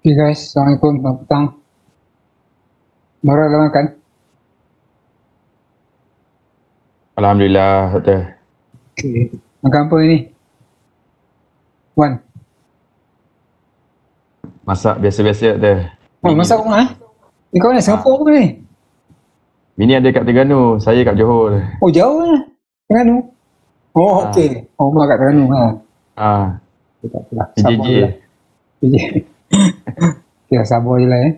Okay guys, Assalamualaikum, selamat petang. Baru ada makan? Alhamdulillah, Doktor. Okay. Makan apa ini? Wan. Masak biasa-biasa, Doktor. Oh, masak rumah eh? Ni kau ni Singapura apa ni? Bini ada kat Terengganu, saya kat Johor. Oh, jauh lah. Terengganu. Oh, okey. Oh, rumah kat Terengganu lah. Tak apalah. Sabar PJJ. je lah. PJJ. Okay, sabar je lah eh.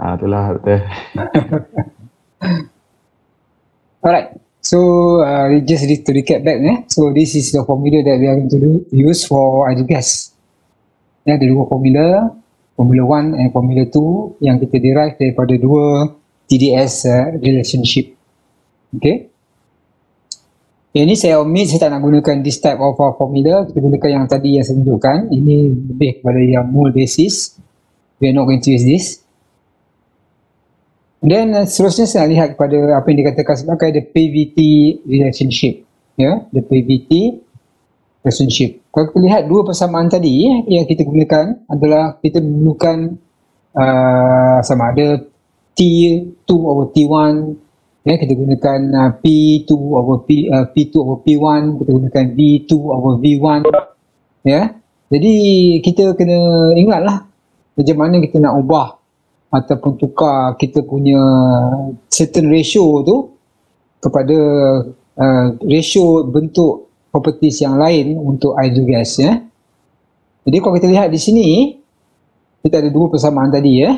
Itulah, Doktor. Alright. So, just to recap back eh. So, this is the formula that we are going to use for ideal gas. Ya, ada dua formula. Formula 1 and Formula 2 yang kita derive daripada dua TDS relationship. Okay. Yang ni saya omit, saya tak nak gunakan this type of formula. Kita gunakan yang tadi yang saya tunjukkan. Ini lebih kepada yang mole basis. We are not going to use this. Dan seterusnya saya lihat kepada apa yang dikatakan sebagai the PVT relationship. Ya, the PVT relationship. Kalau kita lihat dua persamaan tadi yang kita gunakan adalah kita memerlukan sama ada T2 over T1, ya, kita gunakan P2 over P2 over P1, kita gunakan V2 over V1, ya. Jadi kita kena ingatlah macam mana kita nak ubah ataupun tukar kita punya certain ratio tu kepada ratio bentuk properties yang lain untuk ideal gas, ya. Jadi kalau kita lihat di sini kita ada dua persamaan tadi, ya.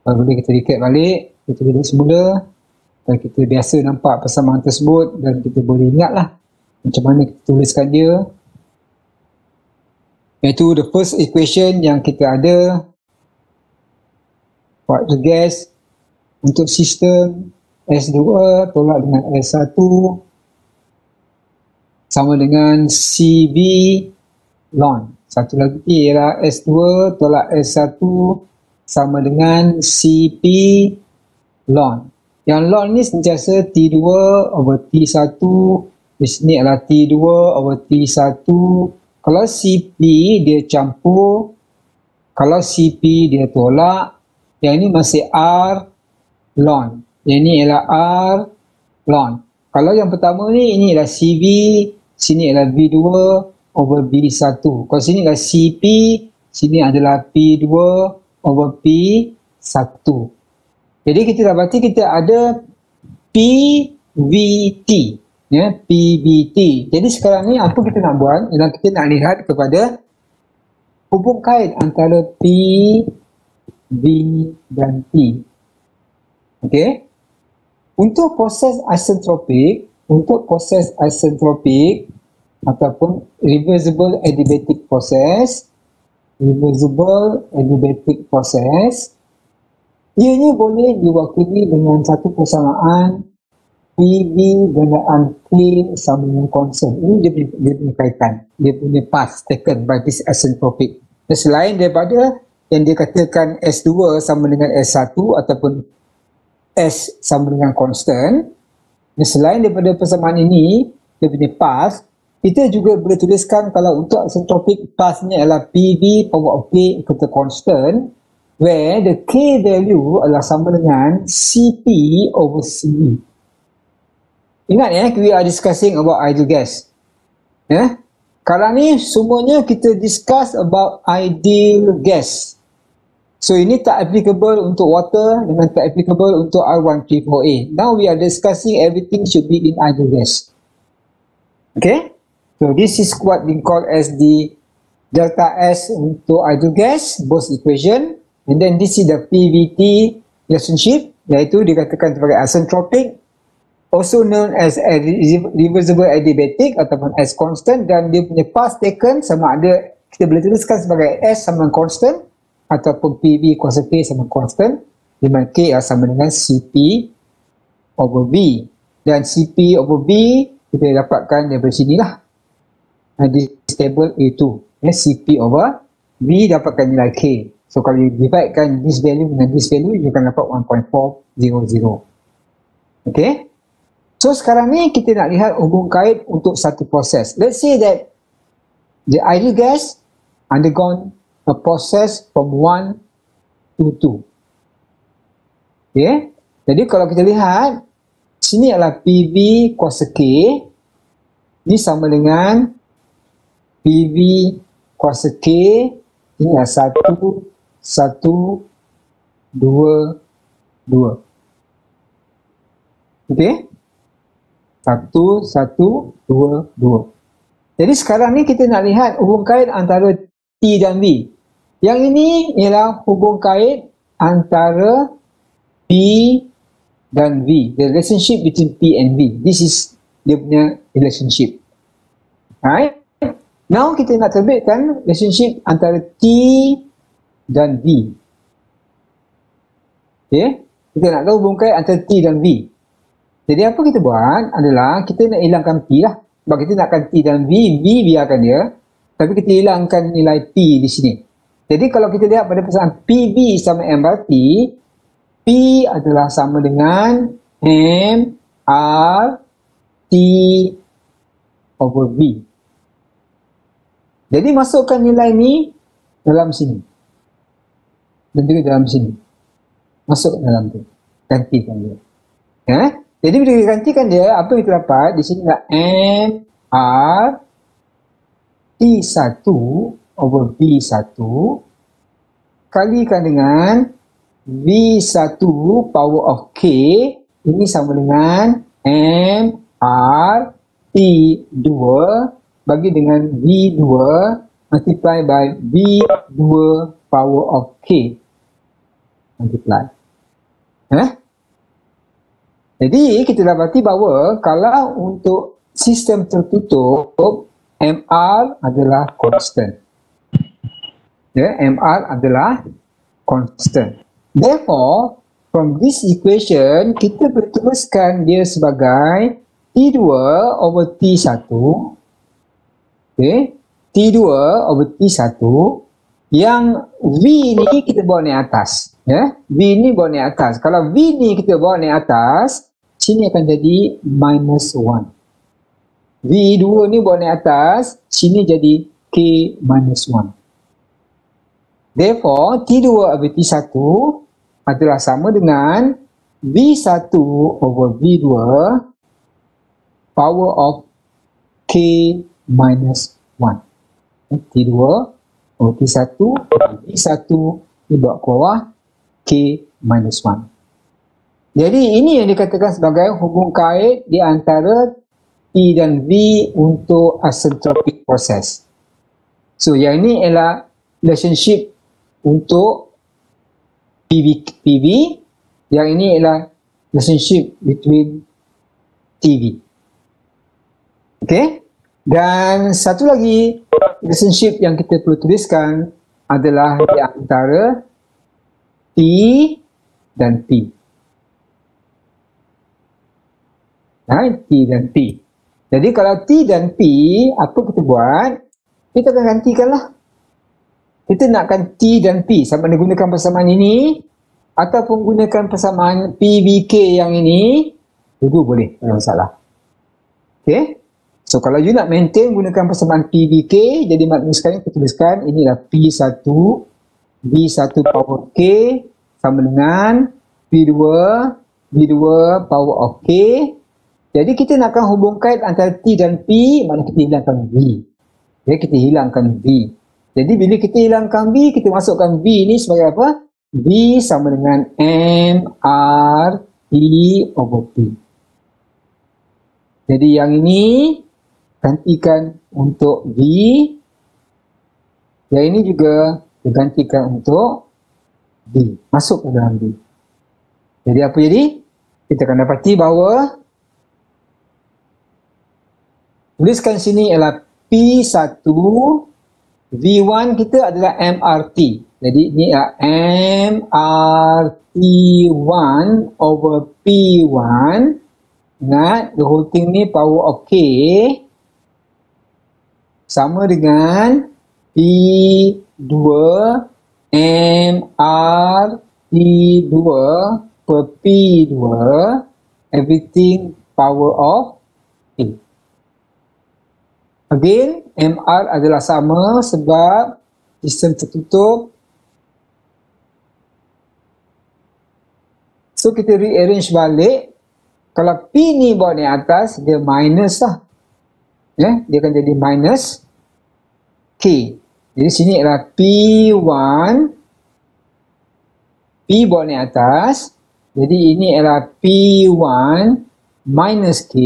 Kalau boleh kita recap balik, kita duduk semula dan kita biasa nampak persamaan tersebut dan kita boleh ingatlah macam mana kita tuliskan dia, iaitu the first equation yang kita ada for the gas untuk sistem S2 tolak dengan S1 sama dengan CV ln. Satu lagi ialah S2 tolak S1 sama dengan CP ln. Yang ln ni sentiasa T2 over T1, di sini adalah T2 over T1. Kalau CP dia campur, kalau CP dia tolak, yang ini masih R ln. Yang ini ialah R ln. Kalau yang pertama ni, ini adalah CV, sini adalah V2 over V1. Kalau sini adalah CP, sini adalah P2 over P1. Jadi kita dapati kita ada PVT, ya, PVT. Jadi sekarang ni apa kita nak buat? Ialah kita nak lihat kepada hubung kait antara P, V dan T. Okey. Untuk proses isentropik ataupun reversible adiabatic process, ianya boleh diwakili dengan satu persamaan PV bandaan K sama dengan konstant. Ini dia punya kaitan, dia punya path taken by this isentropic. Dan selain daripada yang dia katakan S2 sama dengan S1 ataupun S sama dengan constant, dan selain daripada persamaan ini, dia punya path, kita juga boleh tuliskan kalau untuk isentropic pathnya adalah PV power of K equal to constant, where the K value adalah sama dengan CP over CV. Ingat ya, we are discussing about ideal gas. Ya, sekarang ni semuanya kita discuss about ideal gas. So ini tak applicable untuk water dengan tak applicable untuk R134A. Now we are discussing everything should be in ideal gas. Okay? So this is what we call as the delta S untuk ideal gas, both equation. And then this is the PVT relationship, iaitu dikatakan sebagai isentropic, also known as a reversible adiabatic ataupun S constant, dan dia punya path taken sama ada kita boleh tuliskan sebagai S sama dengan constant ataupun PV kuasa K sama constant, di mana K sama dengan CP over V. Dan CP over V kita dapatkan daripada sinilah, di table A2, ya, CP over V dapatkan nilai K. So kalau you dividekan this value dengan this value, you akan dapat 1.400. Okay. So sekarang ni kita nak lihat hubung kait untuk satu proses. Let's say that the ideal gas undergone a process from 1 to 2. Okay. Jadi kalau kita lihat, sini adalah PV kuasa K. Ini sama dengan PV kuasa K. Ini adalah 1, 1, 2, 2. Okay. 1, 1, 2, 2. Jadi sekarang ni kita nak lihat hubung kait antara T dan V. Yang ini ialah hubung kait antara P dan V. The relationship between P and V. This is dia punya relationship. Alright. Now kita nak terbitkan relationship antara T dan V. Okay. Kita nak tahu hubung kait antara T dan V. Jadi apa kita buat adalah kita nak hilangkan P lah. Sebab kita nakkan T dan V biarkan dia. Tapi kita hilangkan nilai P di sini. Jadi kalau kita lihat pada persamaan PV sama MRT, P adalah sama dengan MRT over V. Jadi masukkan nilai ni dalam sini. Dan juga dalam sini. Masuk dalam tu. Gantikan dia. Jadi bila kita gantikan dia, apa yang kita dapat? Di sini adalah MR T1 over V1 kalikan dengan V1 power of K. Ini sama dengan MR T2 bagi dengan V2 multiply by V2 power of K. Multiply. Jadi kita dapati bahawa kalau untuk sistem tertutup, MR adalah constant. MR adalah constant. Therefore, from this equation, kita boleh tuliskan dia sebagai T2 over T1. Okay. T2 over T1 yang V ni kita bawa naik atas. V ni bawa naik atas. Kalau V ni kita bawa naik atas, sini akan jadi minus 1. V2 ni bawa naik atas, sini jadi K minus 1. Therefore, T2 over T1 adalah sama dengan V1 over V2 power of K minus 1. T2 over T1, V1 dibawa ke bawah K minus 1. Jadi ini yang dikatakan sebagai hubung kait di antara T dan V untuk asymptotic process. So yang ini ialah relationship untuk PV. Yang ini ialah relationship between TV. Okay. Dan satu lagi relationship yang kita perlu tuliskan adalah di antara T dan P. T dan P. Jadi kalau T dan P, apa kita buat? Kita akan gantikanlah. Kita nakkan T dan P sama ada gunakan persamaan ini ataupun gunakan persamaan PVK yang ini, dua boleh, tak ada masalah. Okay. So kalau you nak maintain gunakan persamaan PVK, jadi maknanya sekarang kita tuliskan inilah P1 V1 power K sama dengan V2 power of K. Jadi kita nakkan hubung kait antara T dan P, maknanya kita hilangkan V. Jadi kita hilangkan V. Jadi bila kita hilangkan V, kita masukkan V ni sebagai apa? V sama dengan MRT over P. Jadi yang ini gantikan untuk V. Yang ini juga digantikan untuk V. Masuk ke dalam V. Jadi apa jadi? Kita akan dapati bahawa tuliskan sini ialah P1, V1 kita adalah MRT. Jadi ini adalah MRT1 over P1. Ingat, the whole thing ni power of K sama dengan P2 MRT2 per P2 everything power of K. Again, MR adalah sama sebab sistem tertutup. So kita rearrange balik. Kalau P ni bawa ni atas, dia minus lah. Ya, dia akan jadi minus K. Jadi sini adalah P1. P bawa ni atas. Jadi ini adalah P1 minus K.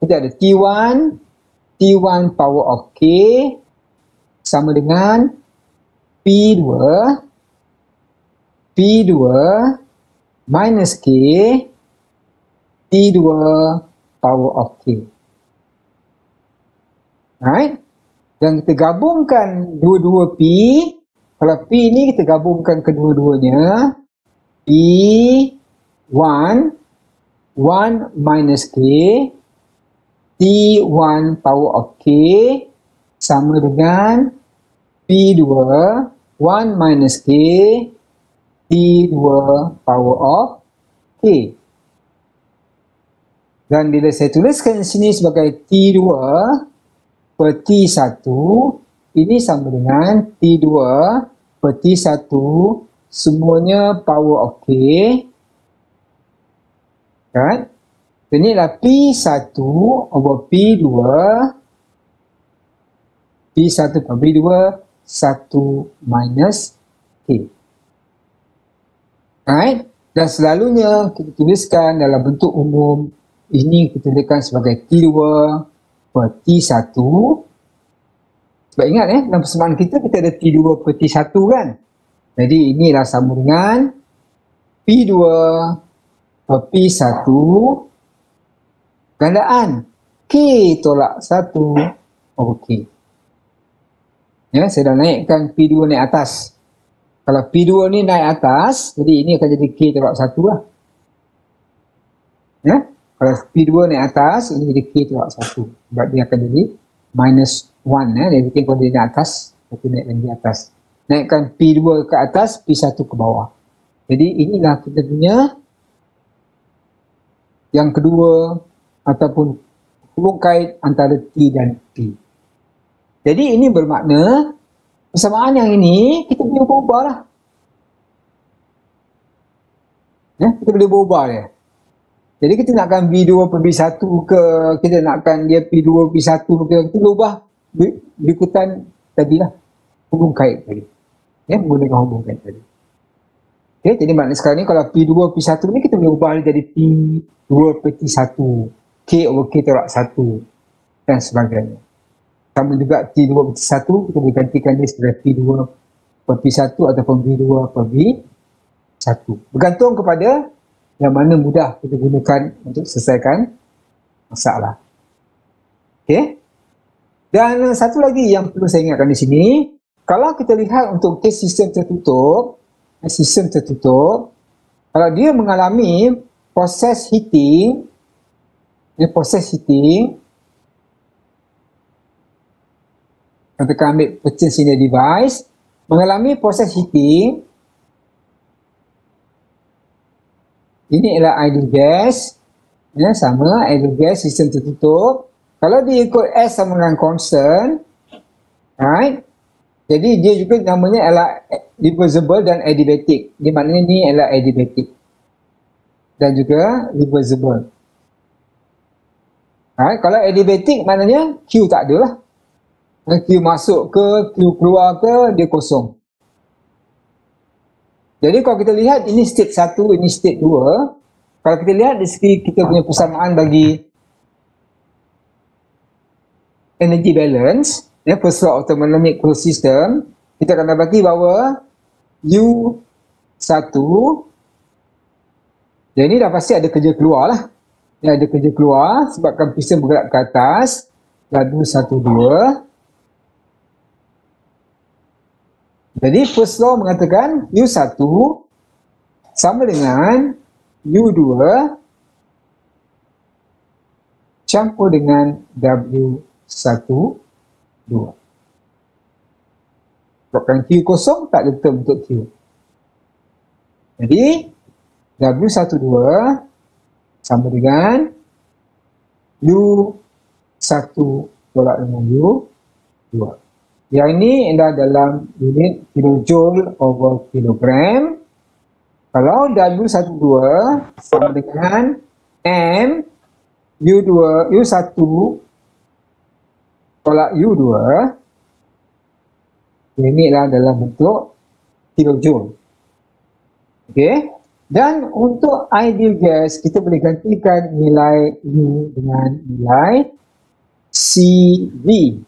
Kita ada T1. T1 power of K sama dengan P2 minus K T2 power of K. Right? Dan kita gabungkan dua-dua P. Kalau P ni kita gabungkan kedua-duanya. P1 minus K T1 power of K sama dengan P2 1 minus K T2 power of K. Dan bila saya tuliskan di sini sebagai T2 per T1, ini sama dengan T2 per T1 semuanya power of K. Right? Ini adalah P1 over P2 per P2 1 minus K. Right? Dan selalunya kita tuliskan dalam bentuk umum, ini kita tuliskan sebagai T2 per T1. Sebab ingat dalam persamaan kita ada T2 per T1 kan. Jadi inilah sama dengan P2 per P1 gandaan K tolak 1 over K. Ya, saya dah naikkan P2 naik atas. Kalau P2 ni naik atas, jadi ini akan jadi K tolak 1 lah. Ya, kalau P2 naik atas, ini jadi K tolak 1. Sebab dia akan jadi minus 1. Dia bikin kalau dia naik atas, tapi naik lagi atas. Naikkan P2 ke atas, P1 ke bawah. Jadi inilah kita punya yang kedua ataupun hubung kait antara T dan P. Jadi ini bermakna persamaan yang ini kita boleh ubah lah. Ya, kita boleh ubah dia. Jadi kita nakkan B2 per B1 ke, kita nakkan dia P2 P1 ke, kita boleh ubah berikutan tadilah hubung kait tadi. Ya, menggunakan hubung kait tadi. Okay, jadi maknanya sekarang ni kalau P2 P1 ni kita boleh ubah dia jadi P2 per T1, K over K tolak 1 dan sebagainya. Sama juga T2 per T1 kita boleh gantikan dia sebagai P2 per P1 ataupun B2 per B1. Bergantung kepada yang mana mudah kita gunakan untuk selesaikan masalah. Okay. Dan satu lagi yang perlu saya ingatkan di sini, kalau kita lihat untuk kes sistem tertutup, kalau dia mengalami proses heating, kita ambil purchase in the device, mengalami proses heating, ini adalah ideal gas, ya, sama ideal gas sistem tertutup. Kalau dia ikut S sama dengan constant, right? Jadi dia juga namanya adalah reversible dan adiabatic. Dia maknanya ni adalah adiabatic dan juga reversible. Right? Kalau adiabatic maknanya Q tak ada lah. Q masuk ke, Q keluar ke, dia kosong. Jadi kalau kita lihat ini state 1, ini state 2. Kalau kita lihat di segi kita punya persamaan bagi energy balance, ya, first law of thermodynamic closed system, kita akan dapati bahawa U1, jadi ini dah pasti ada kerja keluar lah. Ya, ada kerja keluar sebabkan piston bergerak ke atas, lalu 1, 2. Jadi first law mengatakan U1 sama dengan U2 campur dengan W1, 2. Sebabkan Q kosong, tak ada term untuk Q. Jadi W1, 2 sama dengan U1 tolak dengan U2. Yang ini adalah dalam unit kilojoule over kilogram. Kalau W12 sama dengan M U1 tolak U2, ini adalah dalam bentuk kilojoule. Okey. Dan untuk ideal gas, kita boleh gantikan nilai U dengan nilai CV.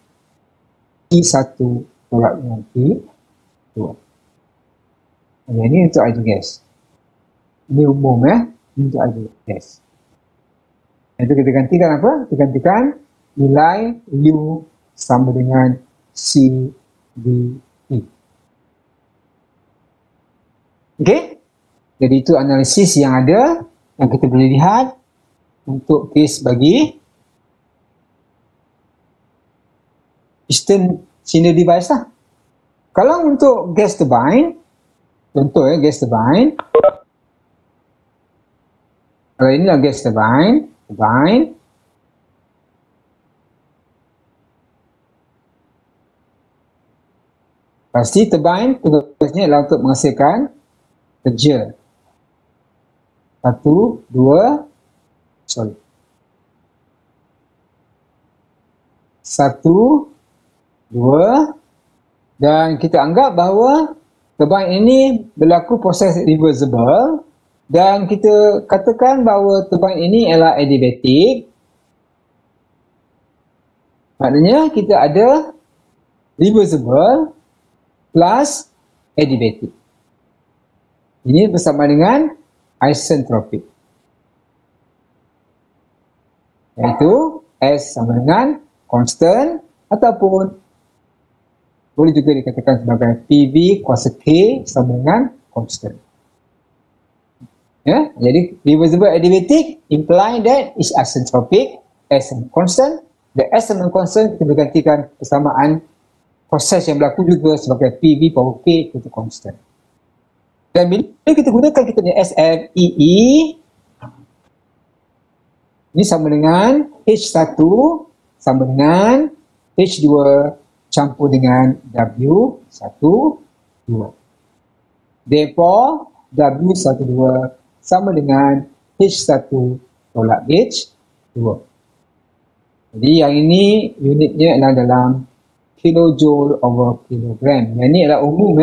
T1 tolak dengan T2. Ini untuk ideal gas. Ini umum untuk ideal gas. Itu kita gantikan apa? Kita gantikan nilai U sama dengan CVE. Okey? Jadi itu analisis yang ada yang kita boleh lihat untuk kes bagi piston cylinder device lah. Kalau untuk gas turbine, contoh gas turbine. Kalau inilah gas turbine. Pasti turbine tugasnya adalah untuk menghasilkan kerja. 1, 2, 2, dan kita anggap bahawa turbine ini berlaku proses reversible dan kita katakan bahawa turbine ini adalah adiabatic. Maknanya kita ada reversible plus adiabatic. Ini bersama dengan isentropic. Iaitu S sama dengan constant ataupun boleh juga dikatakan sebagai PV kuasa K sama dengan constant. Ya, jadi reversible adiabatic imply that is isentropic, S sama constant. The S sama constant kita bergantikan persamaan proses yang berlaku juga sebagai PV power K itu constant. Dan bila kita gunakan kita punya SFEE, ini sama dengan H1 sama dengan H2 campur dengan W12. Therefore, W12 sama dengan H1 tolak H2. Jadi yang ini unitnya adalah dalam kilojoule over kilogram. Yang ini adalah umum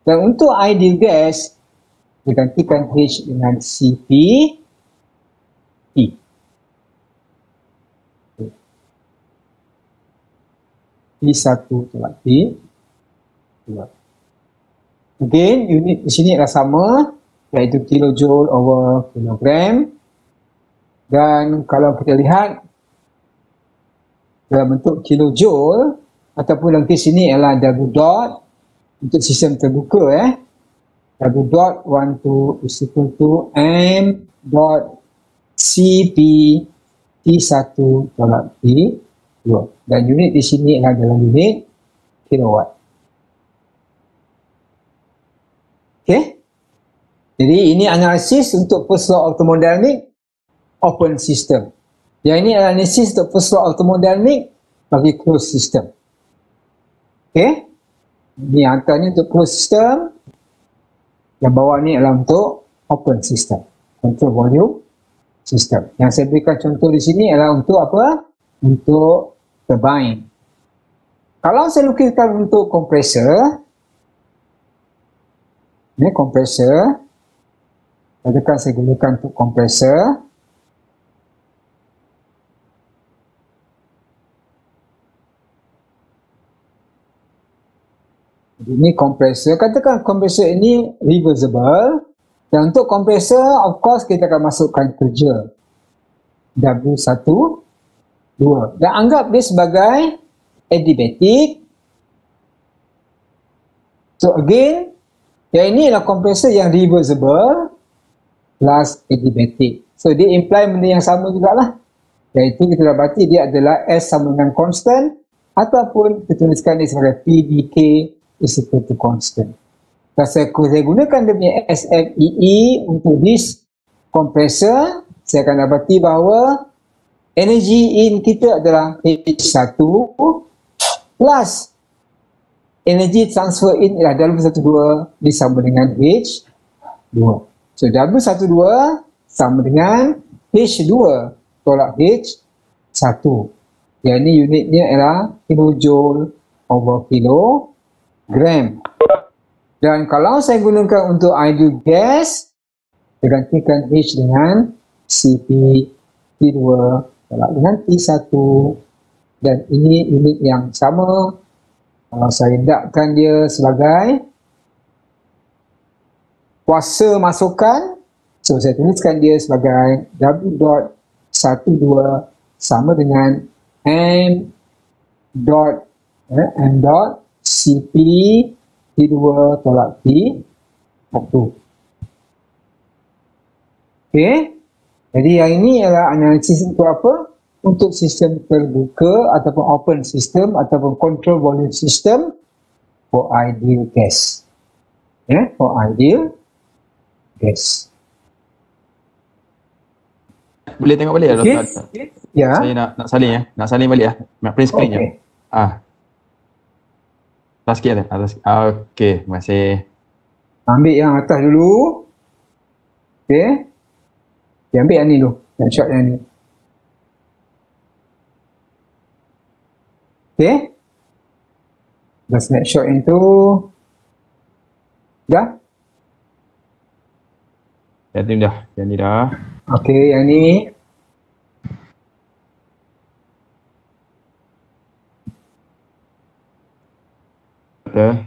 Dan untuk ideal gas, digantikan H dengan CP P. P1 tolak P2. Again, unit di sini adalah sama, iaitu kilojoule over kilogram. Dan kalau kita lihat dalam bentuk kilojoule ataupun dalam kes ini adalah W dot untuk sistem terbuka W dot 12 is equal to M dot CP T1 tolak T2. Dan unit di sini adalah dalam unit kilowatt. Okey. Jadi ini analisis untuk first law of thermodynamic open system. Yang ini analisis untuk first law of thermodynamic bagi closed system. Okey. Ini angkanya untuk closed system. Yang bawah ni adalah untuk open system, control volume system. Yang saya berikan contoh di sini adalah untuk apa? Untuk turbine. Kalau saya lukiskan untuk kompresor, ini kompresor, katakan saya gunakan untuk kompresor. Ini kompresor, katakan kompresor ini reversible, dan untuk kompresor of course kita akan masukkan kerja W1, 2 dan anggap dia sebagai adiabatic. So again, yang ini adalah kompresor yang reversible plus adiabatic. So dia imply benda yang sama jugalah, iaitu kita dapati dia adalah S sama dengan constant ataupun kita tuliskan dia sebagai PVK is equal to constant. Dan saya gunakan dia punya SFEE untuk this kompresor, saya akan dapati bahawa energy in kita adalah H1 plus energy transfer in ialah W12 disama dengan H2. So W12 sama dengan H2 tolak H1. Yang ini unitnya ialah kilojoule over kilogram. Dan kalau saya gunakan untuk ideal gas, saya gantikan H dengan Cp T2 tolak dengan T1. Dan ini unit yang sama. Kalau saya indakkan dia sebagai kuasa masukan, so saya tuliskan dia sebagai W.12 sama dengan M dot Cp T2 tolak T1. Okey. Jadi yang ini adalah analisis untuk apa? Untuk sistem terbuka ataupun open system ataupun control volume system for ideal gas. For ideal gas. Boleh tengok balik Okay. Dr. Ya. Saya nak salin ya. Nak salin balik ya. Nak print screen je. Okay. Atas sikit ya. Okey, terima kasih. Ambil yang atas dulu. Okay. Dia ambil yang ni dulu. Snapshot yang ni. Okay. Dah snapshot yang tu. Dah? Yang ni dah. Yang ni dah. Okay, yang ni. Betul.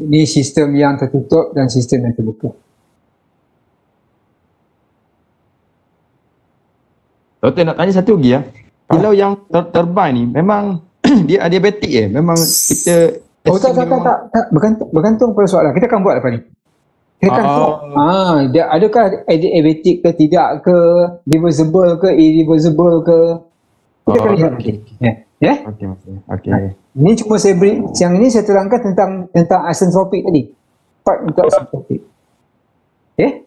Ini sistem yang tertutup dan sistem yang terbuka. Doktor nak tanya satu lagi ya. Kalau yang turbine ni memang dia adiabatik memang kita Tak. Bergantung pada soalan. Kita akan buat lepas ni. Kita akan tengok. Dia adakah adiabatic ke tidak ke, reversible ke, irreversible ke. Kita akan lihat nanti. Ya. Okey. Ini cuma saya beri, yang ini saya terangkan tentang isentropik tadi. Part untuk isentropik. Okay.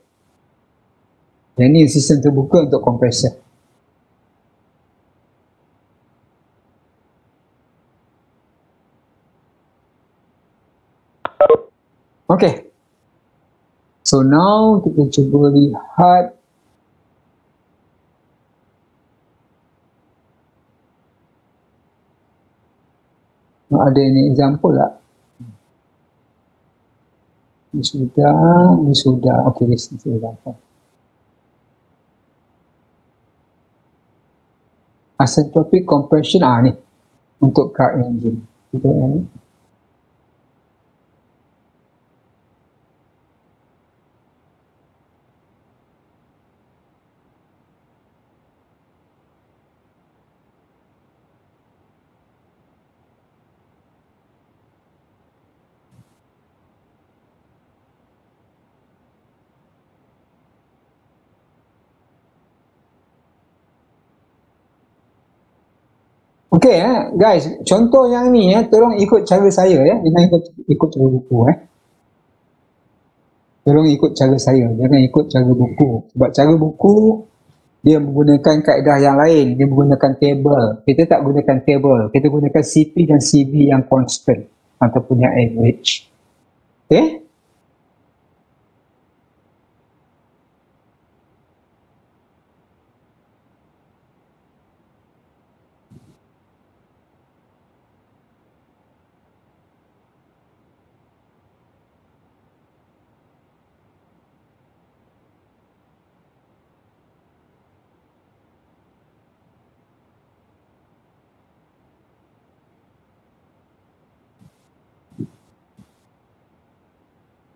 Yang ini sistem terbuka untuk kompresor. Okay. So now kita cuba lihat ada ini example tak? Ini sudah. Okay, this is example. Isentropic compression ni untuk car engine. Kita ni. Okay guys, contoh yang ni tolong ikut cara saya jangan ikut cara buku Tolong ikut cara saya, jangan ikut cara buku. Sebab cara buku dia menggunakan kaedah yang lain, dia menggunakan table. Kita tak gunakan table, kita gunakan CP dan CV yang constant ataupun yang average. Okay?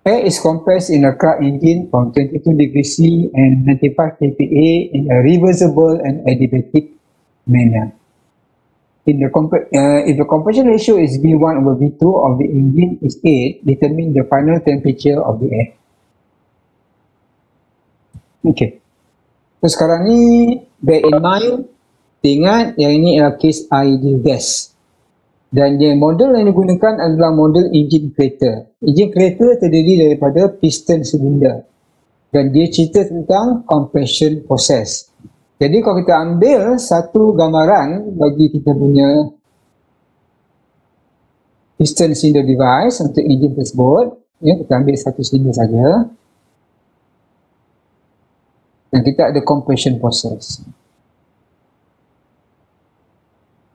Air is compressed in a car engine from 22 degrees C and 95 kPa in a reversible and adiabatic manner. If the compression ratio is V1 over V2 of the engine is 8, determine the final temperature of the air. Okay. So sekarang ni, bear in mind, ingat yang ini adalah case ideal gas. Dan yang model yang digunakan adalah model engine crater. Engine crater terdiri daripada piston silinder. Dan dia cerita tentang compression process. Jadi kalau kita ambil satu gambaran bagi kita punya piston cylinder device untuk enjin tersebut. Ya, kita ambil satu silinder saja. Dan kita ada compression process.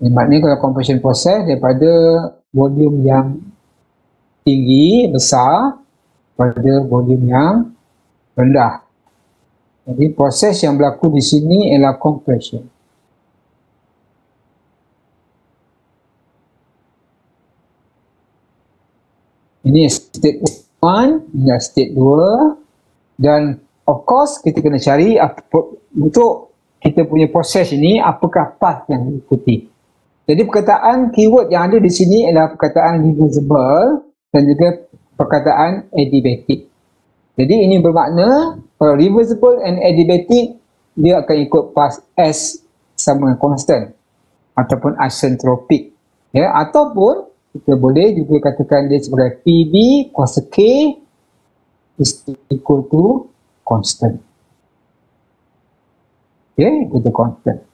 Maknanya kalau compression process daripada volume yang tinggi, besar pada volume yang rendah. Jadi proses yang berlaku di sini ialah compression. Ini state 1, ini state 2, dan of course kita kena cari untuk kita punya proses ini apakah path yang diikuti. Jadi perkataan keyword yang ada di sini adalah perkataan reversible dan juga perkataan adiabatic. Jadi ini bermakna kalau reversible and adiabatic dia akan ikut path S sama constant ataupun asymptotic. Ya, ataupun kita boleh juga katakan dia sebagai PV kuasa K is equal to constant. Okay, equal to constant.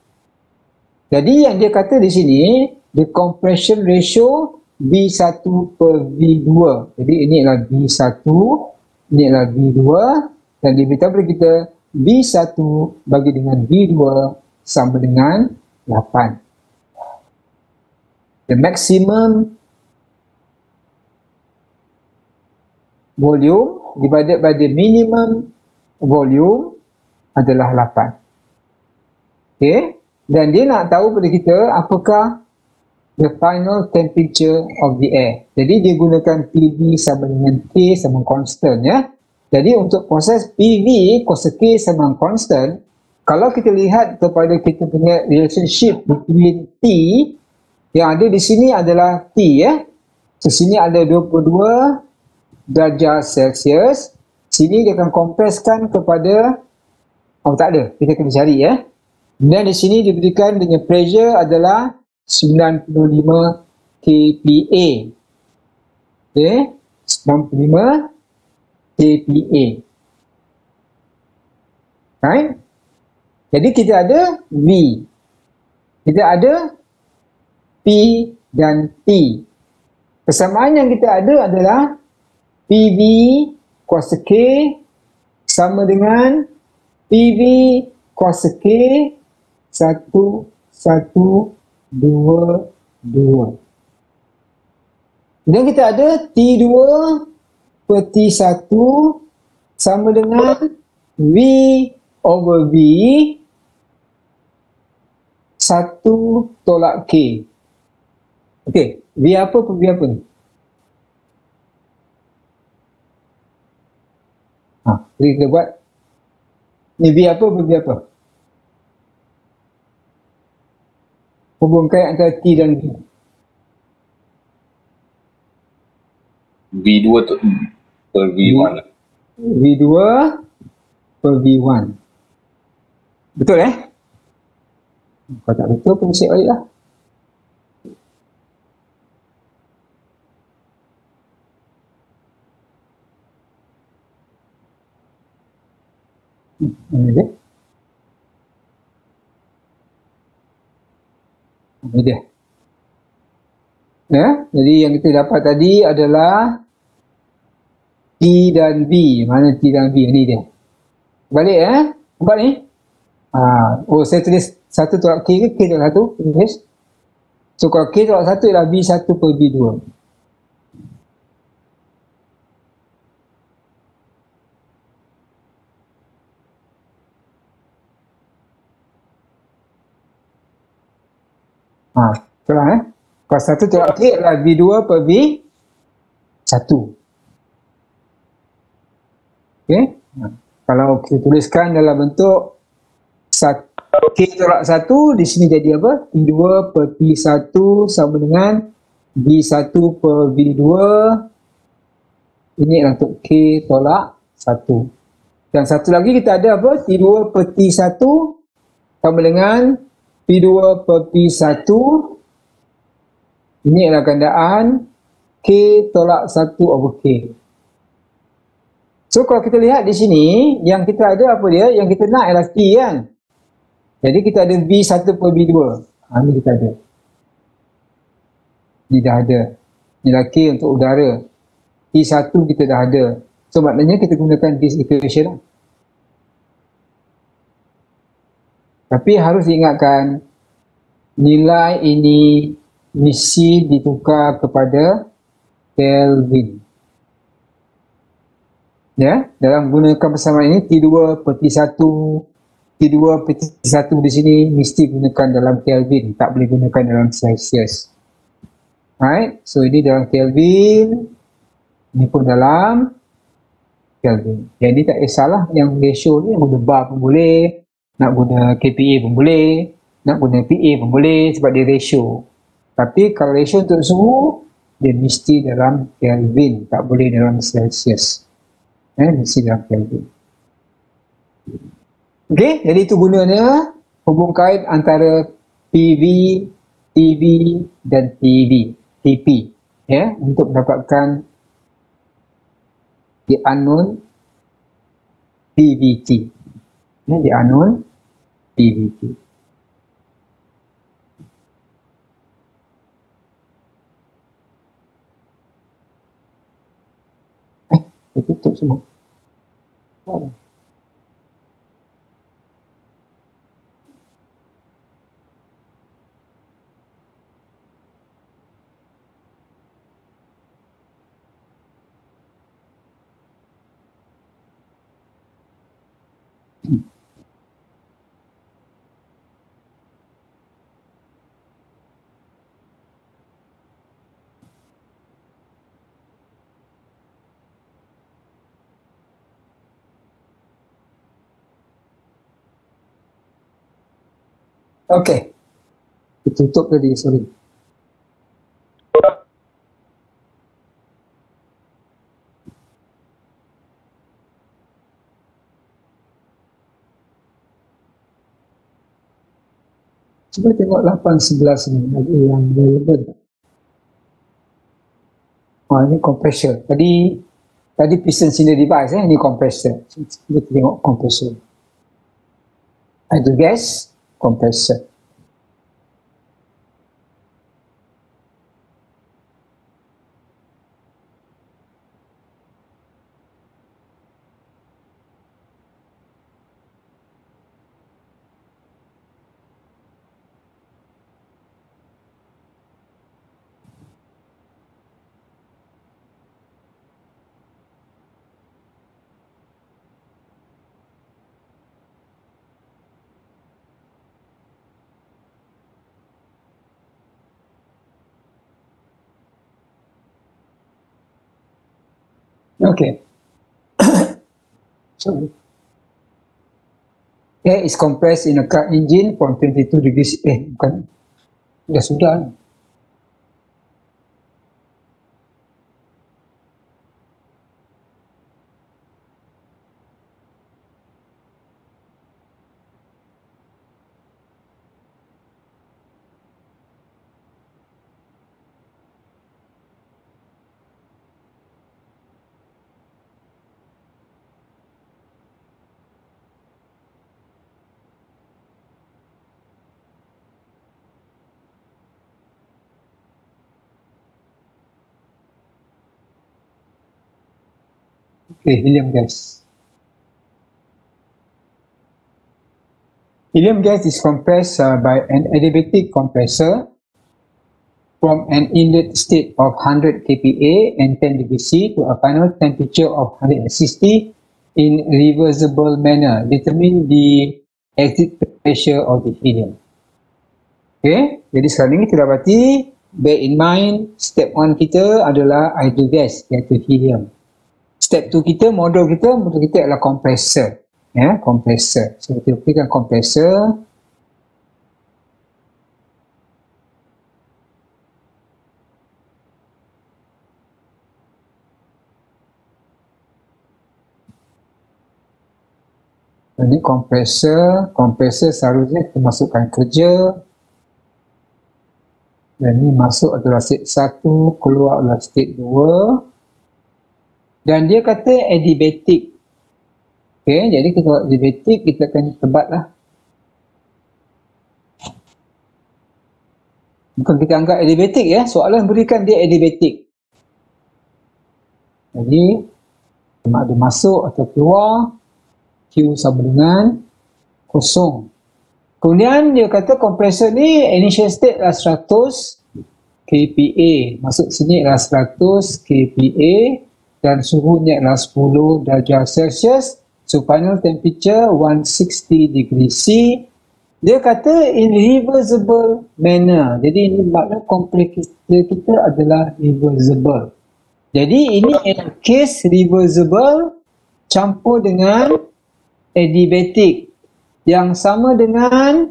Jadi yang dia kata di sini, the compression ratio V1 per V2. Jadi ini adalah V1, ini adalah V2, dan dia beritahu kepada kita V1 bagi dengan V2 sama dengan 8. The maximum volume divided by the minimum volume adalah 8. Okay. Dan dia nak tahu pada kita apakah the final temperature of the air. Jadi dia gunakan PV sama dengan K sama constant ya. Jadi untuk proses PV kuasa K sama constant, kalau kita lihat kepada kita punya relationship between T, yang ada di sini adalah T ya. So sini ada 22 darjah Celsius. Sini dia akan kompreskan kepada, oh tak ada, kita kena cari ya. Dan di sini diberikan dengan pressure adalah 95 kPa. Okay, 95 kPa. Right? Jadi kita ada V. Kita ada P dan T. Persamaan yang kita ada adalah PV kuasa K sama dengan PV kuasa K 1, 1, 2, 2. Dan kita ada T2 per T1 sama dengan V over V 1 tolak K. Okey, V apa per V apa ni? Jadi kita buat ni V apa per V apa? Hubungkan antara T dan V. V2 per V1. V2 per V1. Betul Kalau tak betul pun siap balik lah. Ini dia. Ini dia. Ya, jadi yang kita dapat tadi adalah T dan V. Mana T dan V? Ini dia. Balik nampak ni? Oh, saya tulis 1 tolak K ke K tolak 1? Yes. So kalau K tolak 1 ialah V1 per V2. Betul Kalau 1 tolak K adalah V2 per V1. Okay. Kalau kita tuliskan dalam bentuk K tolak 1, di sini jadi apa? T2 per T1 sama dengan V1 per V2. Ini adalah untuk K tolak 1. Dan satu lagi kita ada apa? T2 per T1 sama dengan P2 per P1. Ini adalah gandaan K tolak 1 over K. So kalau kita lihat di sini, yang kita ada apa dia? Yang kita nak adalah T kan? Jadi kita ada V1 per V2. Ini kita ada. Ini dah ada. Ni laki untuk udara. T1 kita dah ada. So maknanya kita gunakan this equation lah. Tapi harus diingatkan, nilai ini mesti ditukar kepada Kelvin. Ya, dalam gunakan persamaan ini T2 per T1, T2 per T1 di sini mesti gunakan dalam Kelvin, tak boleh gunakan dalam Celsius. Right, so ini dalam Kelvin, ini pun dalam Kelvin. Jadi tak kisahlah yang ratio ni, nak guna bar pun boleh, nak guna kPa pun boleh, nak guna PA pun boleh sebab dia ratio. Tapi kalau ratio untuk suhu, dia mesti dalam Kelvin, tak boleh dalam Celsius. Mesti dalam Kelvin. Okey, jadi itu gunanya hubung kait antara PV, TV dan TP, ya, untuk mendapatkan the unknown PVT. Ya, the unknown PVT. Tutup semua. Oh. Okey. Tutup tadi, sorry. Cuba tengok 8-11 ni, ada yang relevant. Ini compressor. Tadi piston cylinder device, ini compressor. Kita tengok compressor. Idle gas, compressor. Okay. Sorry. Air is compressed in a car engine from 22 degrees. Bukan. Ya sudah. Okay, helium gas. Helium gas is compressed by an adiabatic compressor from an inlet state of 100 kPa and 10 degrees C to a final temperature of 160 in reversible manner. Determine the exit pressure of the helium. Okay, jadi sekarang ini kita dapati, bear in mind, step 1 kita adalah idle gas, iaitu helium. Step 2 kita, modul kita adalah compressor. Ya, compressor. So, kita pilihkan compressor. Ini compressor seharusnya kita masukkan kerja. Dan ini masuk adalah state 1, keluar adalah state 2. Dan dia kata adiabatic. Okay, jadi kalau adiabatic kita akan tebatlah. Bukan kita anggap adiabatic ya, soalan berikan dia adiabatic. Jadi sama ada masuk atau keluar, Q sama dengan kosong. Kemudian dia kata kompresor ni initial state adalah 100 kPa. Masuk sini adalah 100 kPa dan suhunya adalah 10 darjah Celsius. So final temperature 160 degree C. Dia kata in reversible manner. Jadi ini makna kompresor kita adalah reversible. Jadi ini adalah case reversible campur dengan adiabatic yang sama dengan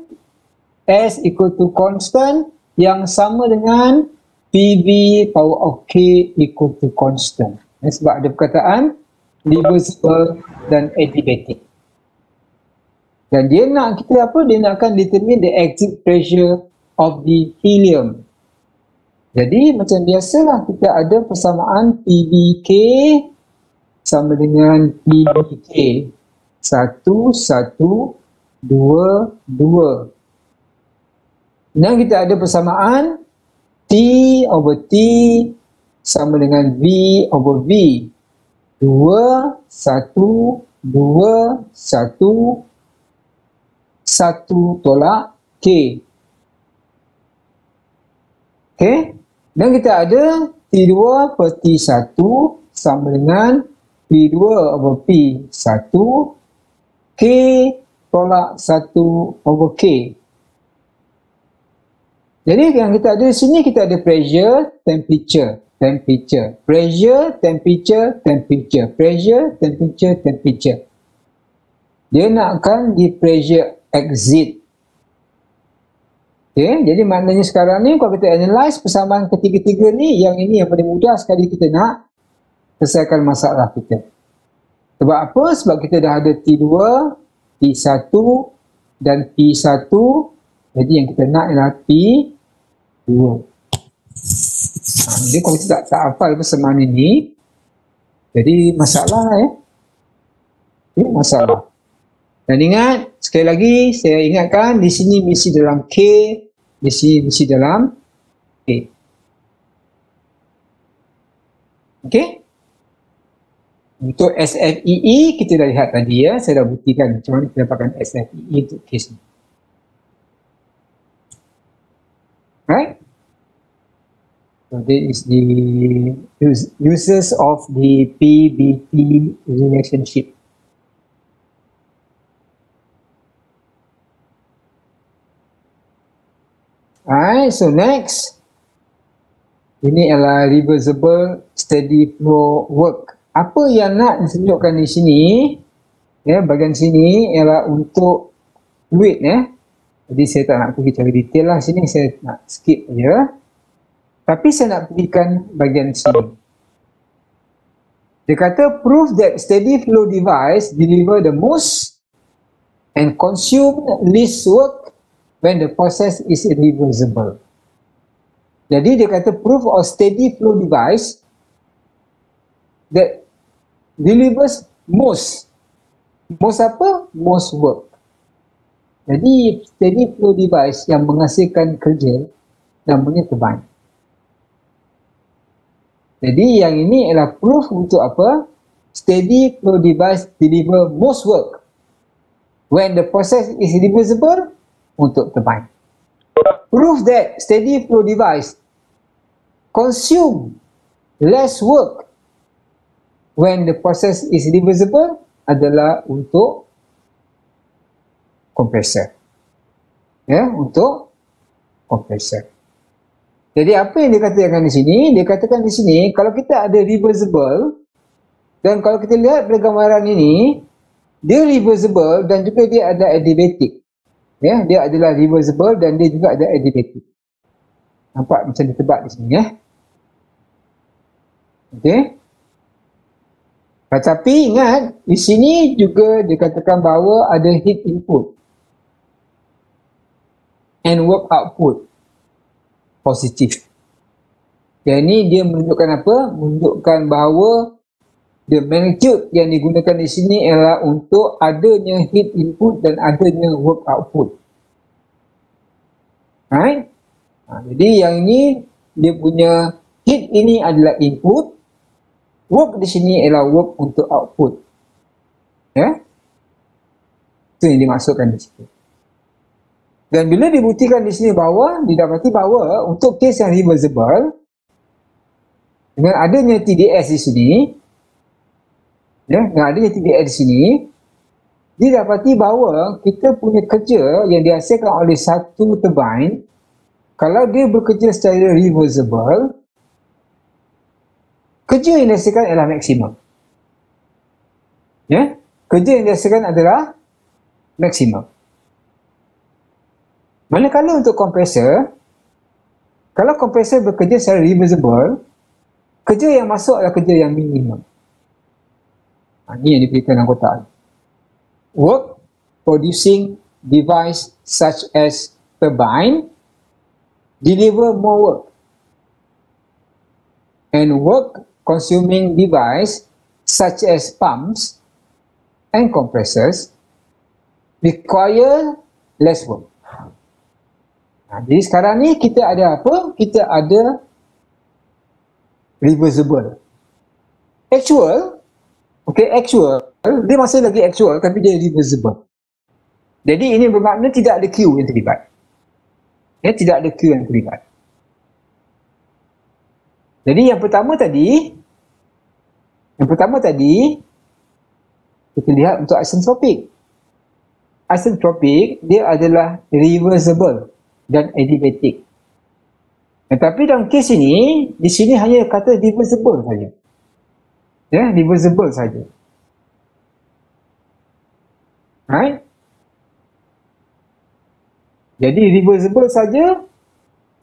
S equal to constant, yang sama dengan PV power of K equal to constant. Sebab ada perkataan reversible dan adiabatic. Dan dia nak kita apa? Dia nak akan determine the exit pressure of the helium. Jadi macam biasalah kita ada persamaan PVK sama dengan PVK. 1, 1, 2, 2. Dan kita ada persamaan T over T sama dengan V over V. 2, 1, 2, 1, 1 tolak K. Okay. Dan kita ada T2 per T1 sama dengan P2 over P1 K tolak 1 over K. Jadi yang kita ada di sini, kita ada pressure, temperature, temperature. Pressure, temperature, temperature. Pressure, temperature, temperature. Dia nakkan di pressure exit. Okay, jadi maknanya sekarang ni kalau kita analyse persamaan ketiga-tiga ni, yang ini yang paling mudah sekali kita nak selesaikan masalah kita. Sebab apa? Sebab kita dah ada T2, T1 dan P1. Jadi yang kita nak ialah P2. Jadi kalau kita tak hafal persamaan ini, jadi masalah Ini masalah. Dan ingat, sekali lagi saya ingatkan di sini mesti dalam K, di sini mesti dalam K. Okey? Untuk SFEE kita dah lihat tadi ya, saya dah buktikan macam mana kita dapatkan SFEE untuk kes ni. Right? So this is the uses of the PBT relationship. Alright, so next, ini adalah reversible steady flow work. Apa yang nak ditunjukkan di sini, ya, bahagian sini ialah untuk fluid ya. Jadi saya tak nak pergi cara detail lah sini, saya nak skip saja. Tapi saya nak pergikan bahagian sini. Dia kata prove that steady flow device deliver the most and consume least work when the process is irreversible. Jadi dia kata proof of steady flow device that delivers most. Most apa? Most work. Jadi steady flow device yang menghasilkan kerja namanya turbine. Jadi yang ini adalah proof untuk apa? Steady flow device deliver most work when the process is irreversible untuk turbine. Prove that steady flow device consume less work when the process is reversible adalah untuk kompresor. Ya, untuk kompresor. Jadi apa yang dikatakan di sini? Dia katakan di sini kalau kita ada reversible dan kalau kita lihat pada gambaran ini, dia reversible dan juga dia ada adiabatic. Ya, dia adalah reversible dan dia juga ada adiabatic. Nampak macam ditebak di sini ya. Okey. Tetapi ingat di sini juga dikatakan bahawa ada heat input and work output positif. Jadi dia menunjukkan apa? Menunjukkan bahawa the magnitude yang digunakan di sini ialah untuk adanya heat input dan adanya work output. Right? Jadi yang ini dia punya heat ini adalah input Work di sini ialah work untuk output. Ya. Itu yang dimaksudkan di situ. Dan bila dibuktikan di sini bahawa, didapati bahawa untuk kes yang reversible, dengan adanya TDS di sini, ya, dengan adanya TDS di sini, didapati bahawa kita punya kerja yang dihasilkan oleh satu turbine, kalau dia bekerja secara reversible, kerja yang dihasilkan adalah maksimum. Ya, kerja yang dihasilkan adalah maksimum. Manakala untuk kompresor, kalau kompresor bekerja secara reversible, kerja yang masuk adalah kerja yang minimum. Ini yang diberikan dalam kotak. Work producing device such as turbine deliver more work, and work consuming device such as pumps and compressors require less work. Jadi sekarang ni kita ada apa? Kita ada reversible. Actual, actual, dia masih lagi actual tapi dia reversible. Jadi ini bermakna tidak ada Q yang terlibat. Ya, tidak ada Q yang terlibat. Jadi yang pertama tadi kita lihat untuk isentropik. Isentropik dia adalah reversible dan adiabatic. Tetapi dalam kes ini, di sini hanya kata reversible saja. Ya, reversible saja. Right? Jadi reversible saja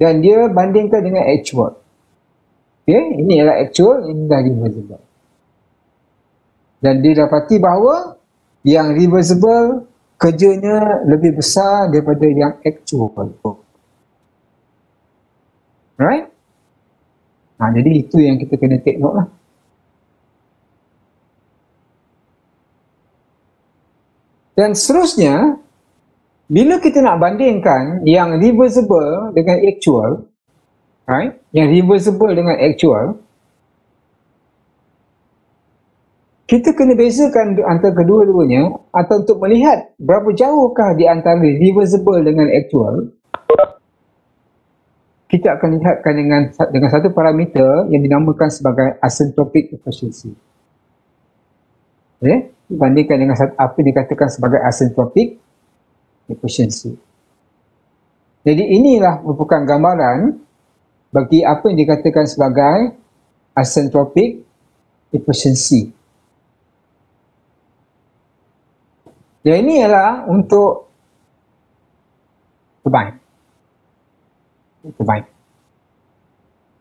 dan dia bandingkan dengan actual. Ini adalah actual, ini dah reversible. Dan didapati bahawa yang reversible kerjanya lebih besar daripada yang actual. Right? Jadi itu yang kita kena take note lah. Dan seterusnya, bila kita nak bandingkan yang reversible dengan actual, right? Yang reversible dengan actual, kita kena bezakan antara kedua-duanya atau untuk melihat berapa jauhkah di antara reversible dengan actual. Kita akan lihatkan dengan satu parameter yang dinamakan sebagai asymptotic efficiency. Dibandingkan dengan apa dikatakan sebagai asymptotic efficiency. Jadi inilah merupakan gambaran bagi apa yang dikatakan sebagai asymptotic efficiency. Yang ini ialah untuk turbine.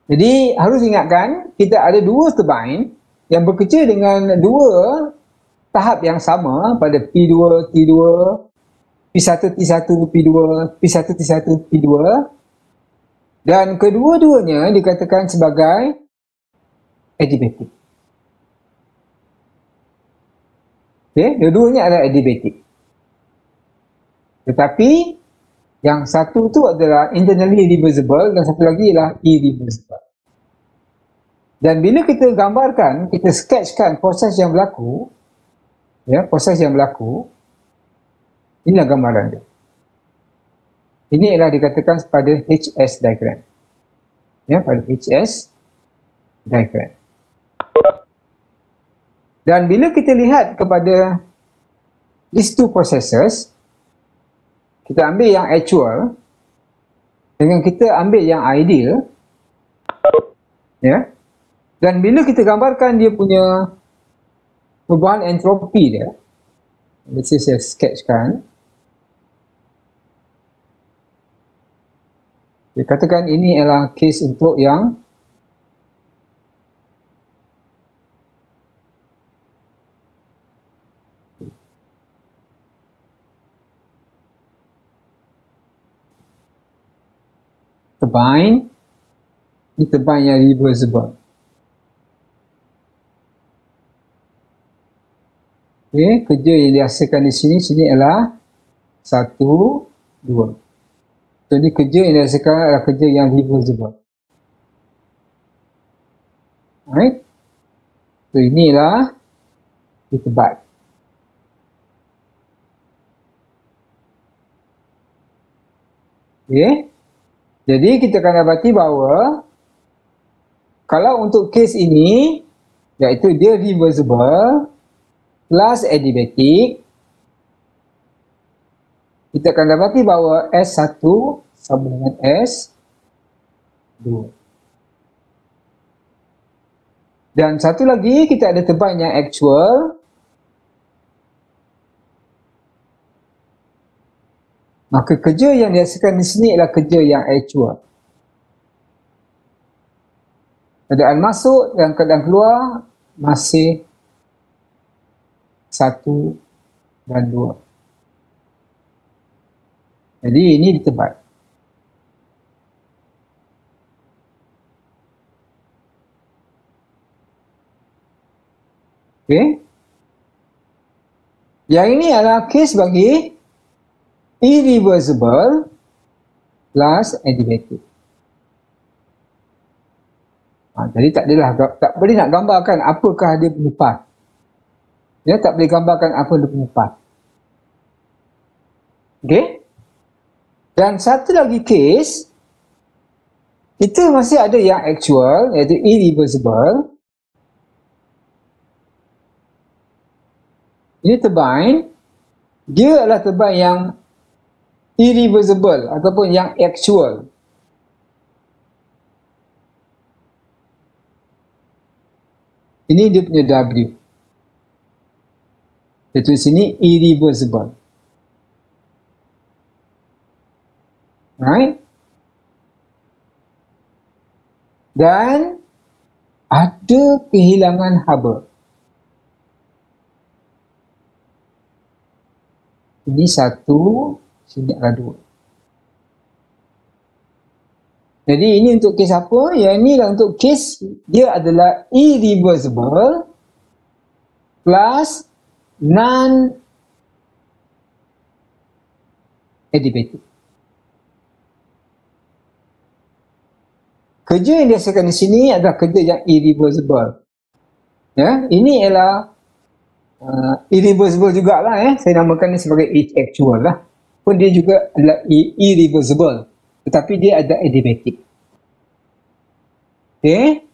Jadi harus ingatkan kita ada dua turbine yang bekerja dengan dua tahap yang sama pada P2, T2, P1, T1, P2, P1, T1, P2, dan kedua-duanya dikatakan sebagai adiabatic. Dua-duanya adalah adiabatic. Tetapi yang satu tu adalah internally reversible dan satu lagi ialah irreversible. Dan bila kita gambarkan, kita sketchkan proses yang berlaku, inilah gambaran dia. Ini ialah dikatakan pada HS diagram. Pada HS diagram. Dan bila kita lihat kepada these two processes, kita ambil yang actual dengan kita ambil yang ideal, dan bila kita gambarkan dia punya perubahan entropi dia, saya sketchkan. Dia katakan ini adalah kes untuk yang turbine, ini turbine yang reversible. Kerja yang dihasilkan di sini adalah 1, 2. So, ini kerja yang dihasilkan adalah kerja yang reversible. Right? So inilah ditebat. Okay. Jadi kita akan dapati bahawa kalau untuk kes ini, iaitu dia reversible plus adiabatic, kita akan dapati bahawa S1 sama dengan S2. Dan satu lagi, kita ada teban yang actual. Maka kerja yang dihasilkan di sini adalah kerja yang actual. Keadaan masuk dan keadaan keluar masih 1 dan 2. Jadi ini ditebat. Okey. Yang ini adalah kes bagi irreversible plus adiabatic. Jadi tak boleh nak gambarkan apakah dia punya path. Dia tak boleh gambarkan apa dia punya path. Okey. Dan satu lagi kes, kita masih ada yang actual, iaitu irreversible. Ini turbine, dia adalah turbine yang irreversible ataupun yang actual. Ini dia punya W. Itu sini irreversible. Right? Dan ada kehilangan haba. Ini 1, sini adalah 2. Jadi ini untuk kes apa? Yang ini adalah untuk kes dia adalah irreversible plus non-adiabatic. Kerja yang dihasilkan di sini adalah kerja yang irreversible. Ya, ini ialah irreversible jugalah. Saya namakan ini sebagai actual lah. Pun dia juga adalah irreversible. Tetapi dia ada adiabatic. Okay.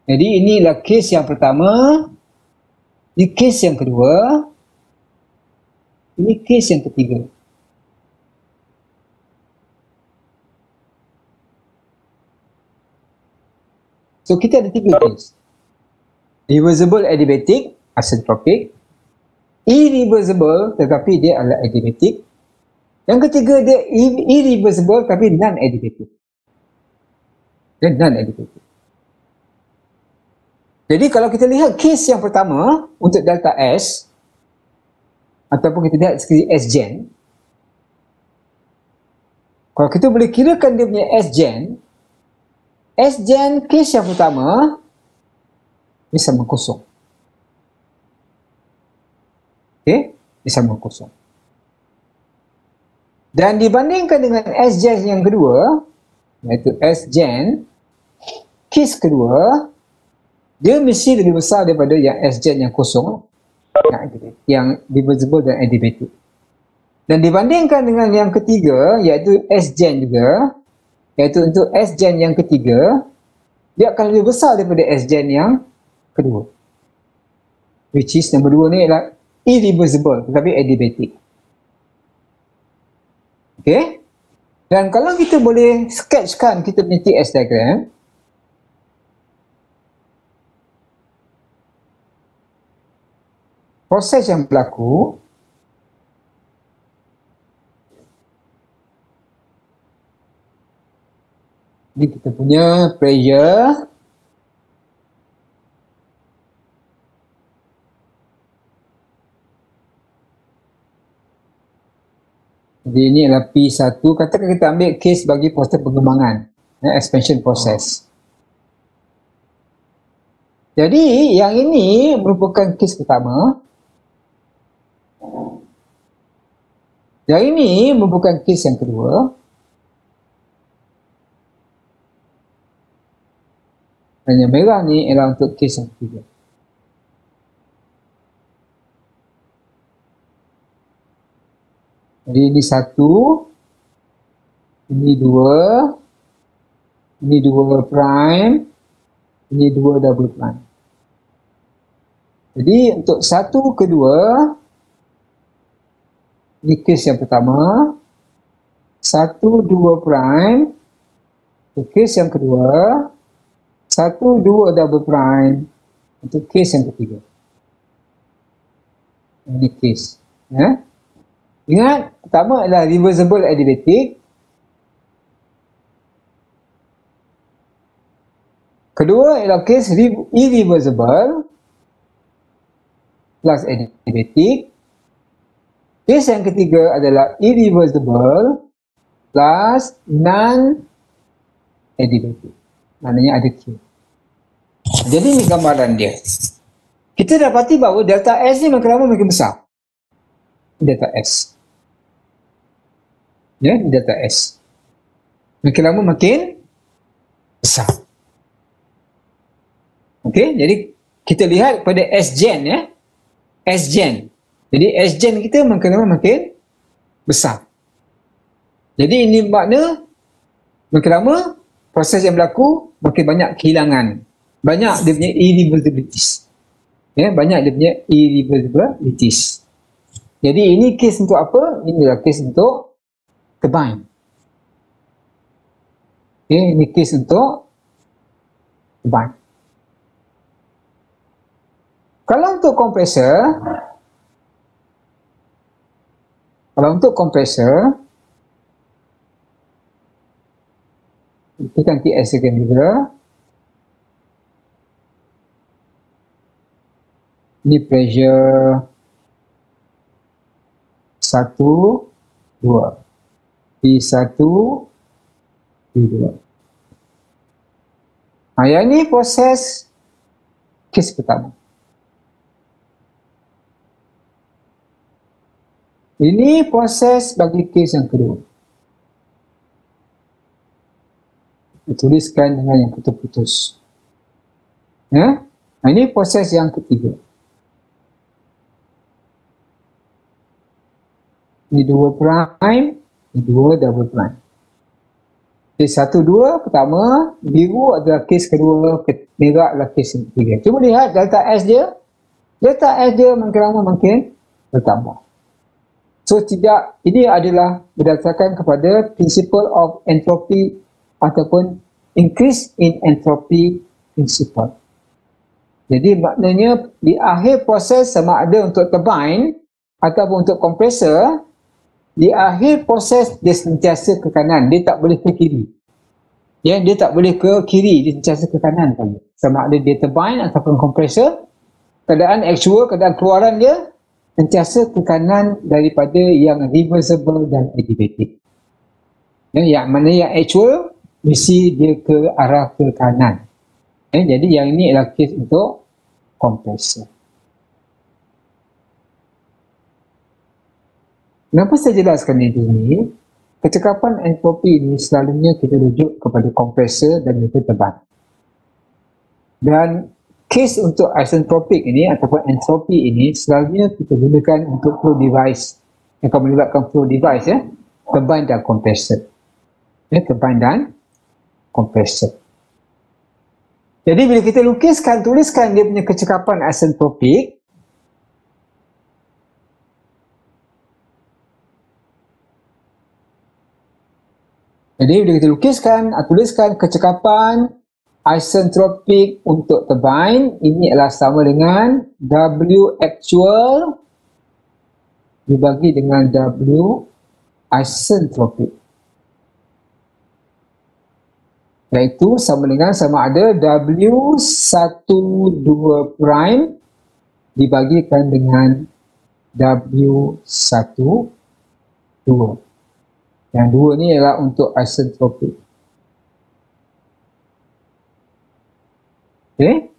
Jadi inilah kes yang pertama. Ini kes yang kedua. Ini kes yang ketiga. So kita ada 3 kes. Reversible adiabatic, asentropic. Irreversible tetapi dia adalah adiabatic. Yang ketiga dia irreversible tapi non-adiabatic. Dia non-adiabatic. Jadi kalau kita lihat kes yang pertama untuk delta S ataupun kita lihat segi S-gen, kalau kita boleh kirakan dia punya S-gen kes yang pertama dia sama kosong. Okay, dia sama kosong. Dan dibandingkan dengan S-gen yang kedua, iaitu S-gen, kes kedua, dia mesti lebih besar daripada yang S-gen yang kosong, yang reversible dan adiabatic. Dan dibandingkan dengan yang ketiga, iaitu S-gen juga, iaitu untuk S-gen yang ketiga, dia akan lebih besar daripada S-gen yang kedua. Which is nombor 2 ni adalah irreversible tetapi adiabatic. Okay. Dan kalau kita boleh sketchkan kita punya TS diagram, proses yang berlaku, ini kita punya pressure, jadi ini adalah P1. Katakan kita ambil case bagi proses pengembangan, expansion process. Jadi yang ini merupakan case pertama. Yang ini merupakan case yang kedua. Dan yang merah ni ialah untuk case yang ketiga. Jadi ini 1, ini 2, ini 2 prime, ini 2 double prime. Jadi untuk 1 ke 2, ini kes yang pertama, 1, 2 prime, kes yang kedua, 1, 2 double prime, untuk kes yang ketiga. Ini kes. Ya. Ingat, pertama adalah reversible adiabatic. Kedua ialah kes irreversible plus adiabatic. Kes yang ketiga adalah irreversible plus non-adiabatic. Maknanya ada Q. Jadi ini gambaran dia. Kita dapati bahawa delta S ni makin lama makin besar. Delta S. Ya, delta S. Makin lama makin besar. Okey, jadi kita lihat pada S-gen ya. S-gen. Jadi S-gen kita makin lama makin besar. Jadi ini makna makin lama proses yang berlaku makin banyak kehilangan. Banyak dia punya irreversibilities. Ya, banyak dia punya irreversibilities. Jadi ini kes untuk apa? Ini adalah kes untuk turbine. Okay, ini kes untuk turbine. Kalau untuk kompresor, kita nanti S-gen juga. Ini pressure 1, 2. P1, P2. Yang ini proses kes pertama. Ini proses bagi kes yang kedua. Dituliskan dengan yang putus-putus. Ya? Ini proses yang ketiga. Ini 2 prime, ini 2 double prime. Kes 1, 2 pertama, biru adalah kes kedua, merah adalah kes ketiga. Cuba lihat delta S dia. Delta S dia makin lama makin bertambah. So tidak, ini adalah berdasarkan kepada principle of entropy ataupun increase in entropy principle. Jadi maknanya di akhir proses sama ada untuk turbine ataupun untuk kompresor, di akhir proses dia sentiasa ke kanan, dia tak boleh ke kiri. Ya, dia tak boleh ke kiri, dia sentiasa ke kanan saja. Sama ada dia turbine ataupun kompresor, keadaan actual, keadaan keluaran dia sentiasa ke kanan daripada yang reversible dan adiabatic. Ya, yang mana yang actual mesti dia ke arah ke kanan. Ya, jadi yang ini adalah kes untuk kompresor. Kenapa saya jelaskan ini? Kecekapan entropi ini selalunya kita rujuk kepada kompresor dan juga turbine. Dan kes untuk isentropik ini ataupun entropi ini selalunya kita gunakan untuk flow device yang akan melibatkan flow device ya, turbine dan kompresor. Ya, turbine dan kompresor. Jadi bila kita tuliskan dia punya kecekapan isentropik, jadi bila kita tuliskan kecekapan isentropik untuk turbine, ini adalah sama dengan W actual dibagi dengan W isentropik. Iaitu sama ada W12 prime dibagikan dengan W12. Yang dua ni ialah untuk isentropik. Okay.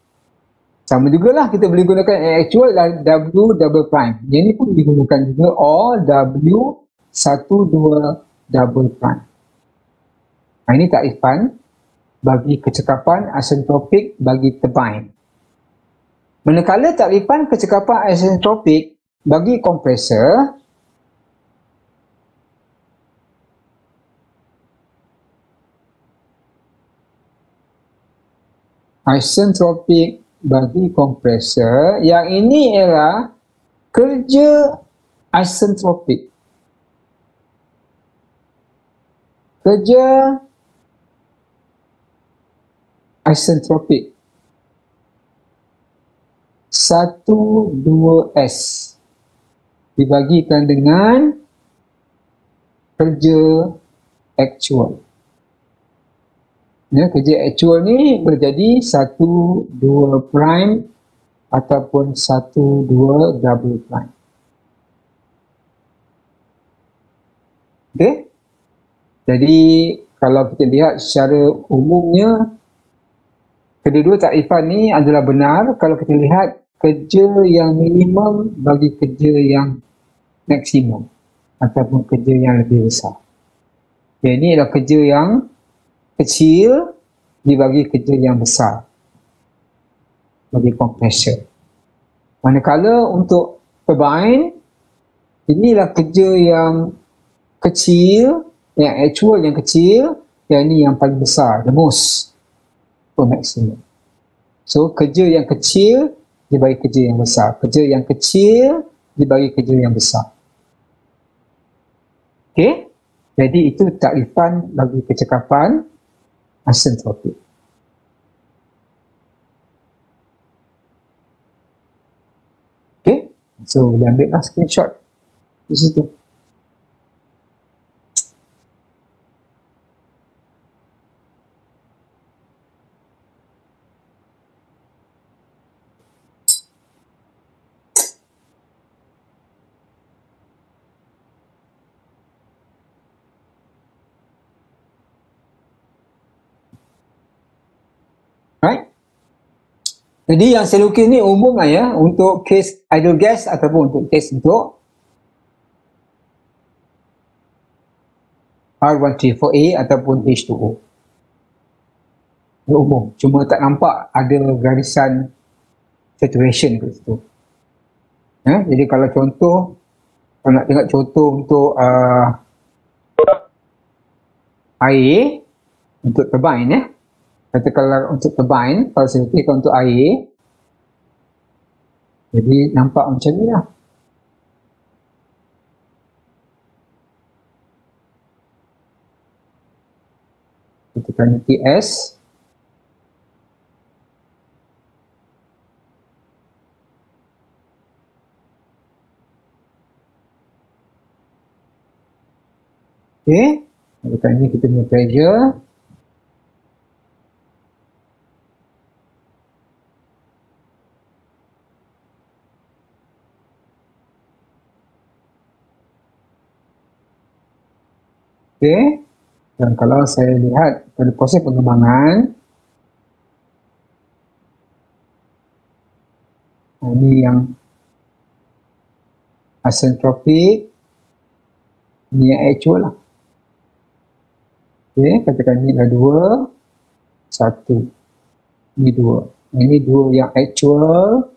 Sama jugalah kita boleh gunakan actual dan W double prime. Yang ni pun digunakan juga or W12 double prime. Ini takrifan bagi kecekapan isentropik bagi turbine. Manakala takrifan kecekapan isentropik bagi kompresor, isentropik bagi kompresor. Yang ini ialah kerja isentropik. Kerja isentropik 1,2S dibagikan dengan kerja actual. Ya, kerja actual ni berjadi 1,2 prime ataupun 1,2 double prime. Okey? Jadi kalau kita lihat secara umumnya kedua-dua takrifan ni adalah benar kalau kita lihat kerja yang minimum bagi kerja yang maksimum ataupun kerja yang lebih besar. Jadi ini adalah kerja yang kecil dibagi kerja yang besar bagi kompresor. Manakala untuk turbine, inilah kerja yang kecil, yang actual yang kecil, yang ini yang paling besar, the most for maximum. So kerja yang kecil dibagi kerja yang besar, kerja yang kecil dibagi kerja yang besar. Okey, jadi itu takrifan bagi kecekapan isentropik. Okey, so boleh ambil lah screenshot di situ. Right? Jadi yang saya lukis ni umum lah ya, untuk case idle gas ataupun untuk case untuk R134A ataupun H2O. Ini umum, cuma tak nampak ada garisan saturation kat situ. Ya, jadi kalau contoh, kalau nak tengok contoh untuk air, untuk turbine ya, katakanlah untuk turbine, kalau saya letakkan untuk air, jadi nampak macam ni lah. Tekan TS. Okay, tekan ni kita punya pressure. Okay, dan kalau saya lihat pada proses pengembangan, ini yang isentropik, ini yang actual lah. Okay, katakan ni adalah 2, 1, ini 2. Ini 2 yang actual,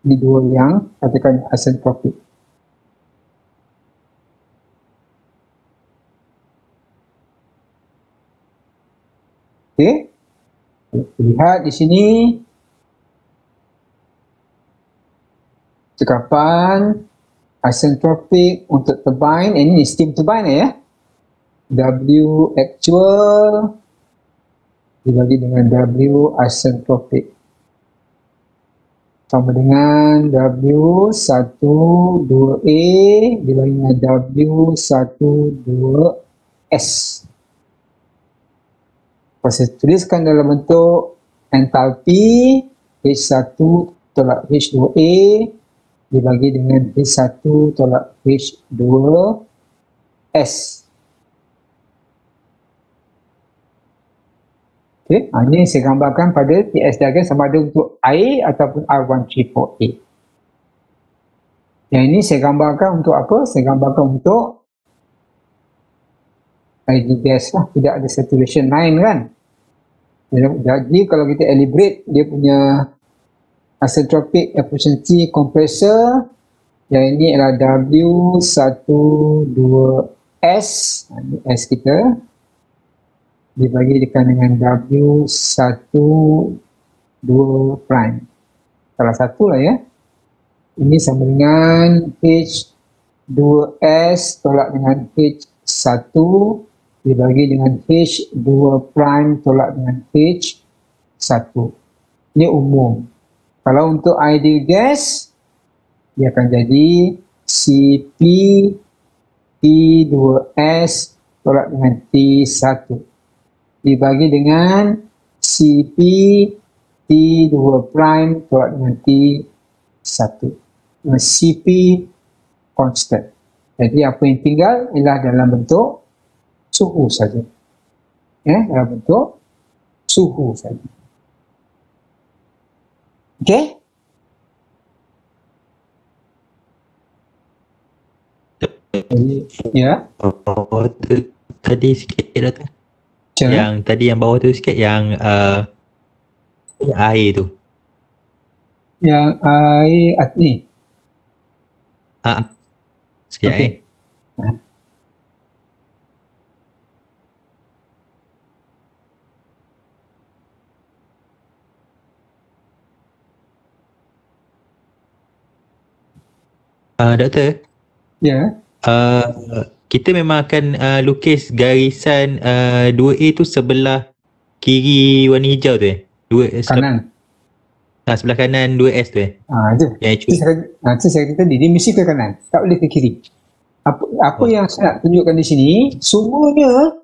ini 2 yang katakan isentropik. Okay, lihat di sini cekapan isentropik untuk turbine, ini steam turbine ya. W actual dibagi dengan W isentropik sama dengan W12A dibagi dengan W12S. Kalau saya tuliskan dalam bentuk entalpi H1 tolak H2A dibagi dengan H1 tolak H2S. Okay, ini saya gambarkan pada TS diagram sama ada untuk air ataupun R134A. Yang ini saya gambarkan untuk apa? Saya gambarkan untuk idle gas lah, tidak ada saturation line kan. Jadi kalau kita elaborate dia punya isentropic efficiency compressor, yang ini adalah W12S, ini S kita dibagi dengan W12S 2 prime. Salah satu lah ya. Ini sama dengan H2S tolak dengan H1 dibagi dengan H2 prime tolak dengan H1. Ini umum. Kalau untuk ideal gas, dia akan jadi Cp T2S tolak dengan T1 dibagi dengan Cp T2 prime tolak dengan T1. Cp constant. Jadi apa yang tinggal ialah dalam bentuk suhu saja. Dalam bentuk suhu saja. Okey? Jadi, ya. Bawah tu tadi sikit dah tu. Macam mana? Yang tadi yang bawah tu sikit yang air tu. Yang air ni. Sikit Okey. air. Doktor, Ya. kita memang akan lukis garisan 2A tu sebelah kiri warna hijau tu Kanan. sebelah kanan 2S tu Itu. Yang Itu saya kata tadi, dia mesti ke kanan. Tak boleh ke kiri. Apa yang saya nak tunjukkan di sini, semuanya,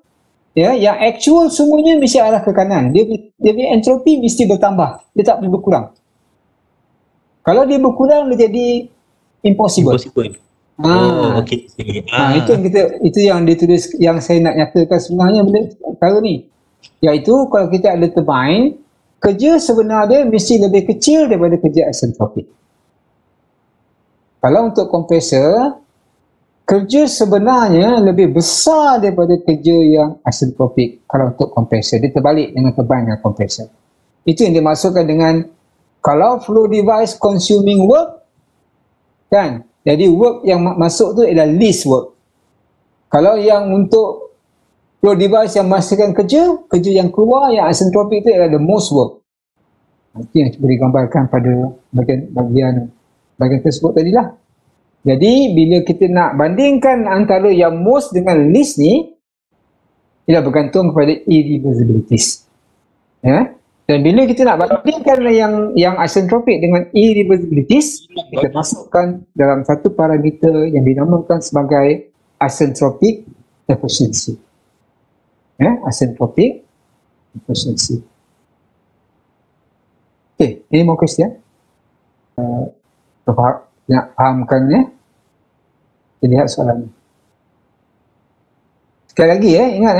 yang actual semuanya mesti arah ke kanan. Dia punya entropi mesti bertambah. Dia tak boleh berkurang. Kalau dia berkurang, dia jadi impossible. Okey. Itu yang ditulis, yang saya nak nyatakan sebenarnya benda perkara ni. Iaitu kalau kita ada turbine, kerja sebenarnya mesti lebih kecil daripada kerja isentropik. Kalau untuk kompresor, kerja sebenarnya lebih besar daripada kerja yang isentropik. Kalau untuk kompresor, dia terbalik dengan turbine dan kompresor. Itu yang dimaksudkan dengan kalau flow device consuming work, kan? Jadi work yang masuk tu adalah least work. Kalau yang untuk flow device yang menghasilkan kerja yang keluar yang isentropik tu adalah the most work. Itu yang cuba digambarkan pada bagian tersebut tadilah. Jadi bila kita nak bandingkan antara yang most dengan least ni, ia bergantung kepada irreversibilities. Dan bila kita nak bandingkan yang isentropik dengan irreversibilities, kita masukkan dalam satu parameter yang dinamakan sebagai isentropic efficiency. Isentropic efficiency. Okey, ini mau question. Nak fahamkannya? Kita lihat soalan ni. Sekali lagi ingat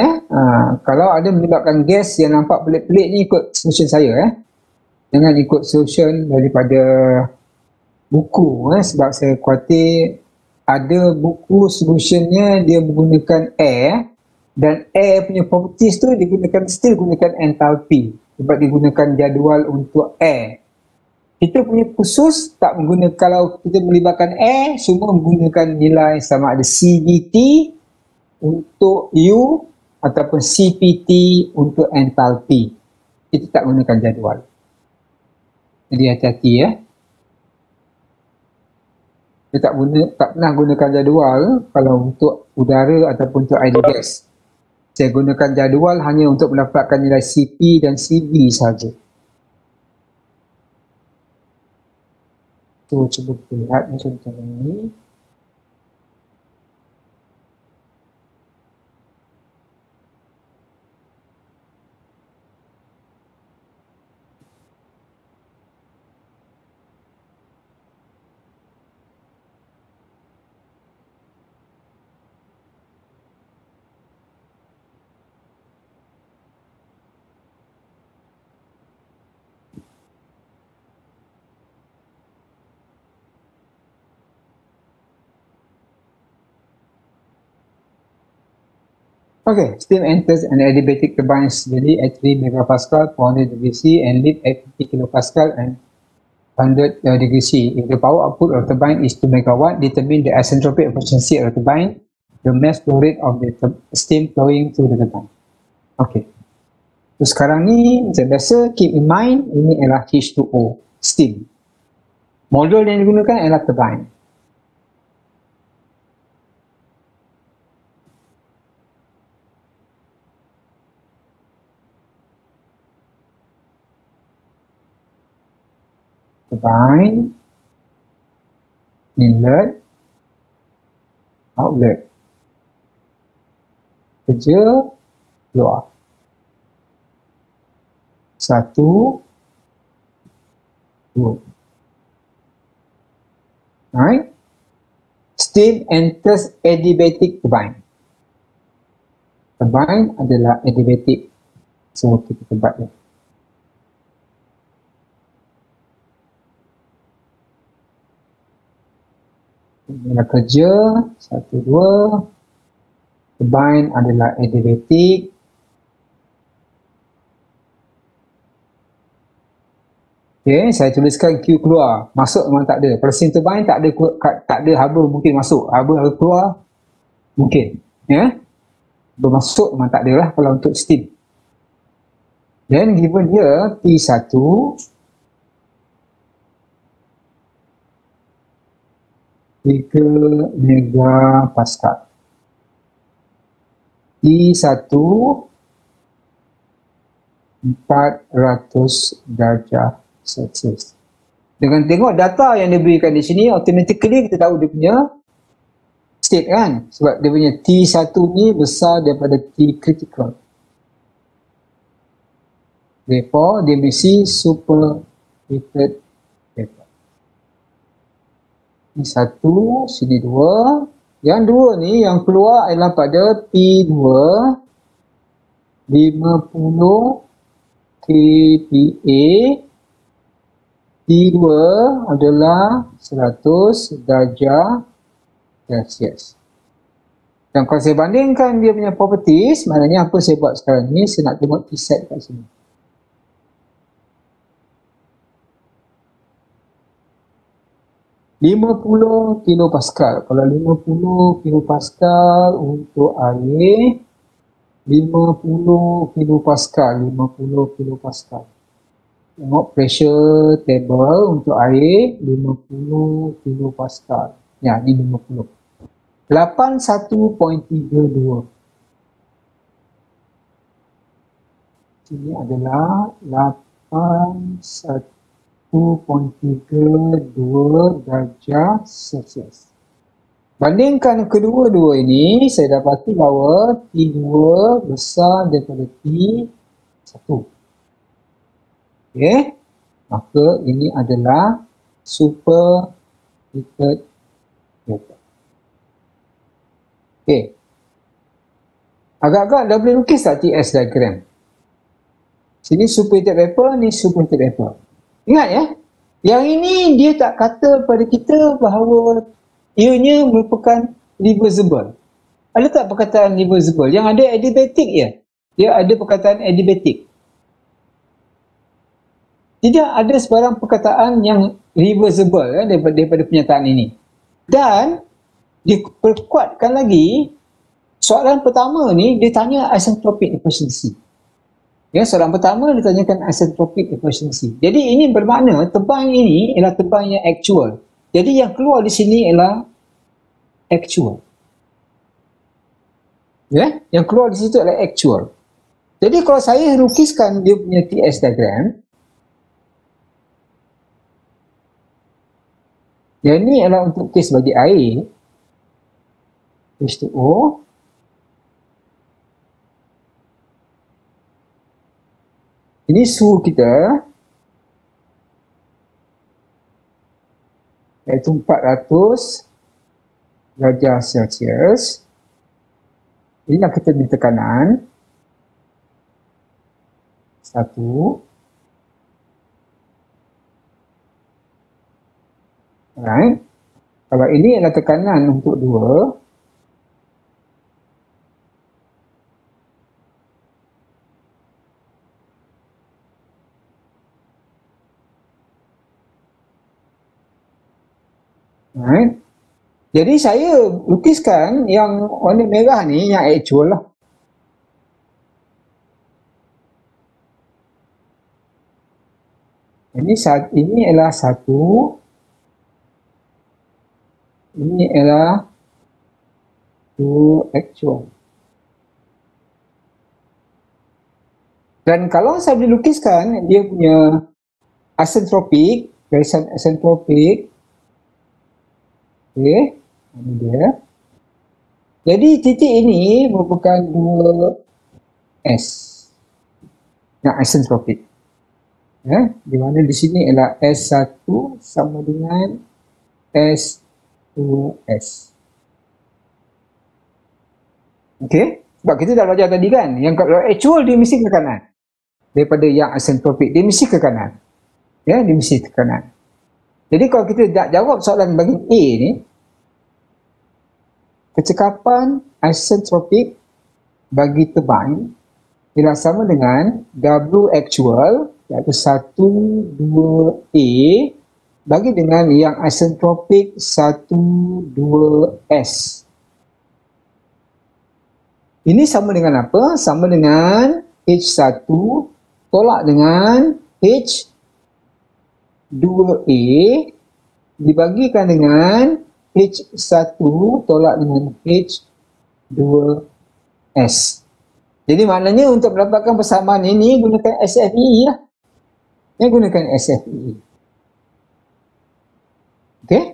kalau ada menyebabkan gas yang nampak pelik-pelik ni, ikut solution saya jangan ikut solution daripada buku sebab saya khawatir ada buku solutionnya dia menggunakan air, dan air punya properties tu still gunakan enthalpy sebab digunakan jadual untuk air. Kita punya khusus tak menggunakan, kalau kita melibatkan air semua menggunakan nilai sama ada CVT untuk U ataupun CPT untuk enthalpy. Kita tak gunakan jadual. Jadi hati-hati Kita tak pernah gunakan jadual kalau untuk udara ataupun untuk ideal gas. Saya gunakan jadual hanya untuk mendapatkan nilai CP dan CV saja. So, cuba kita lihat contoh ini. Okay, steam enters an adiabatic turbine steadily at 3 megapascal, 400 degrees C, and lead at 50 kilopascal and 100 degrees C. If the power output of the turbine is 2 megawatt, determine the isentropic efficiency of the turbine, the mass flow rate of the steam flowing through the turbine. Okay. So, sekarang ni macam biasa, keep in mind ini adalah H2O, steam. Model yang digunakan adalah turbine. Turbine, inlet, outlet. Kerja, keluar. Satu, dua. Alright. Steam enters adiabatic turbine. Turbine adalah adiabatic. So, kita tebak dia. Bila kerja, satu, dua. Turbine adalah adiabatic. Okay, saya tuliskan Q keluar. Masuk memang tak ada. Pada steam turbine tak ada haba mungkin masuk. Haba keluar mungkin. Ya. Bermasuk memang tak ada lah kalau untuk steam. Then given here T1 3 megapascal. T1 400 darjah Celsius. Dengan tengok data yang diberikan di sini, automatically kita tahu dia punya state kan. Sebab dia punya T1 ni besar daripada T critical. Therefore, dia mesti superheated vapor. Ini satu, sini dua. Yang dua ni yang keluar adalah pada P2 50 kPa. T2 adalah 100 darjah Celsius. Dan kalau saya bandingkan dia punya properties, maknanya apa saya buat sekarang ni, saya nak tengok T-set kat sini. (50 kilopascal). Kalau 50 kilopascal untuk air, 50 kilopascal, 50 kilopascal. Tengok pressure table untuk air 50 kilopascal. Ya, ni 50. 81.32. Sini adalah 81.32 darjah Celsius. Bandingkan kedua-dua ini, saya dapati bahawa T2 besar daripada T1. Okey, maka ini adalah superheated vapor. Okey, agak-agak dah boleh lukis tak TS diagram? Sini superheated vapor, ni superheated vapor. Ingat ya, yang ini dia tak kata pada kita bahawa ianya merupakan reversible. Ada tak perkataan reversible? Yang ada adiabatic ya. Dia ada perkataan adiabatic. Tidak ada sebarang perkataan yang reversible ya, daripada pernyataan ini. Dan diperkuatkan lagi, soalan pertama ni dia tanya isentropic efficiency. Ya, soalan pertama ditanyakan isentropic efficiency. Jadi ini bermakna turbine ini ialah turbine yang actual. Jadi yang keluar di sini ialah actual. Ya, yang keluar di situ adalah actual. Jadi kalau saya lukiskan dia punya TS diagram, yang ini adalah untuk kes bagi air, H2O. Ini suhu kita, iaitu 400 darjah Celsius. Inilah kita beri tekanan. Satu. Alright. Kalau ini adalah tekanan untuk dua. Alright. Jadi saya lukiskan yang warna merah ni yang actual lah. Ini adalah satu, ini adalah dua actual. Dan kalau saya boleh lukiskan dia punya asentropik, garisan asentropik. Okey, ini dia. Jadi titik ini merupakan 2S yang asentropik. Di mana di sini adalah S1 sama dengan S2S. Okey, sebab kita dah belajar tadi kan, yang kalau actual dia mesti ke kanan. Daripada yang asentropik, dia mesti ke kanan. Dia mesti ke kanan. Jadi kalau kita nak jawab soalan bahagian A ni, kecekapan asentropik bagi turbine ialah sama dengan W actual iaitu 1, 2A bagi dengan yang asentropik 1, 2S. Ini sama dengan apa? Sama dengan H1 tolak dengan H2A dibagikan dengan H1 tolak dengan H2S. Jadi maknanya untuk mendapatkan persamaan ini gunakan SFE lah. Gunakan SFE. Okey?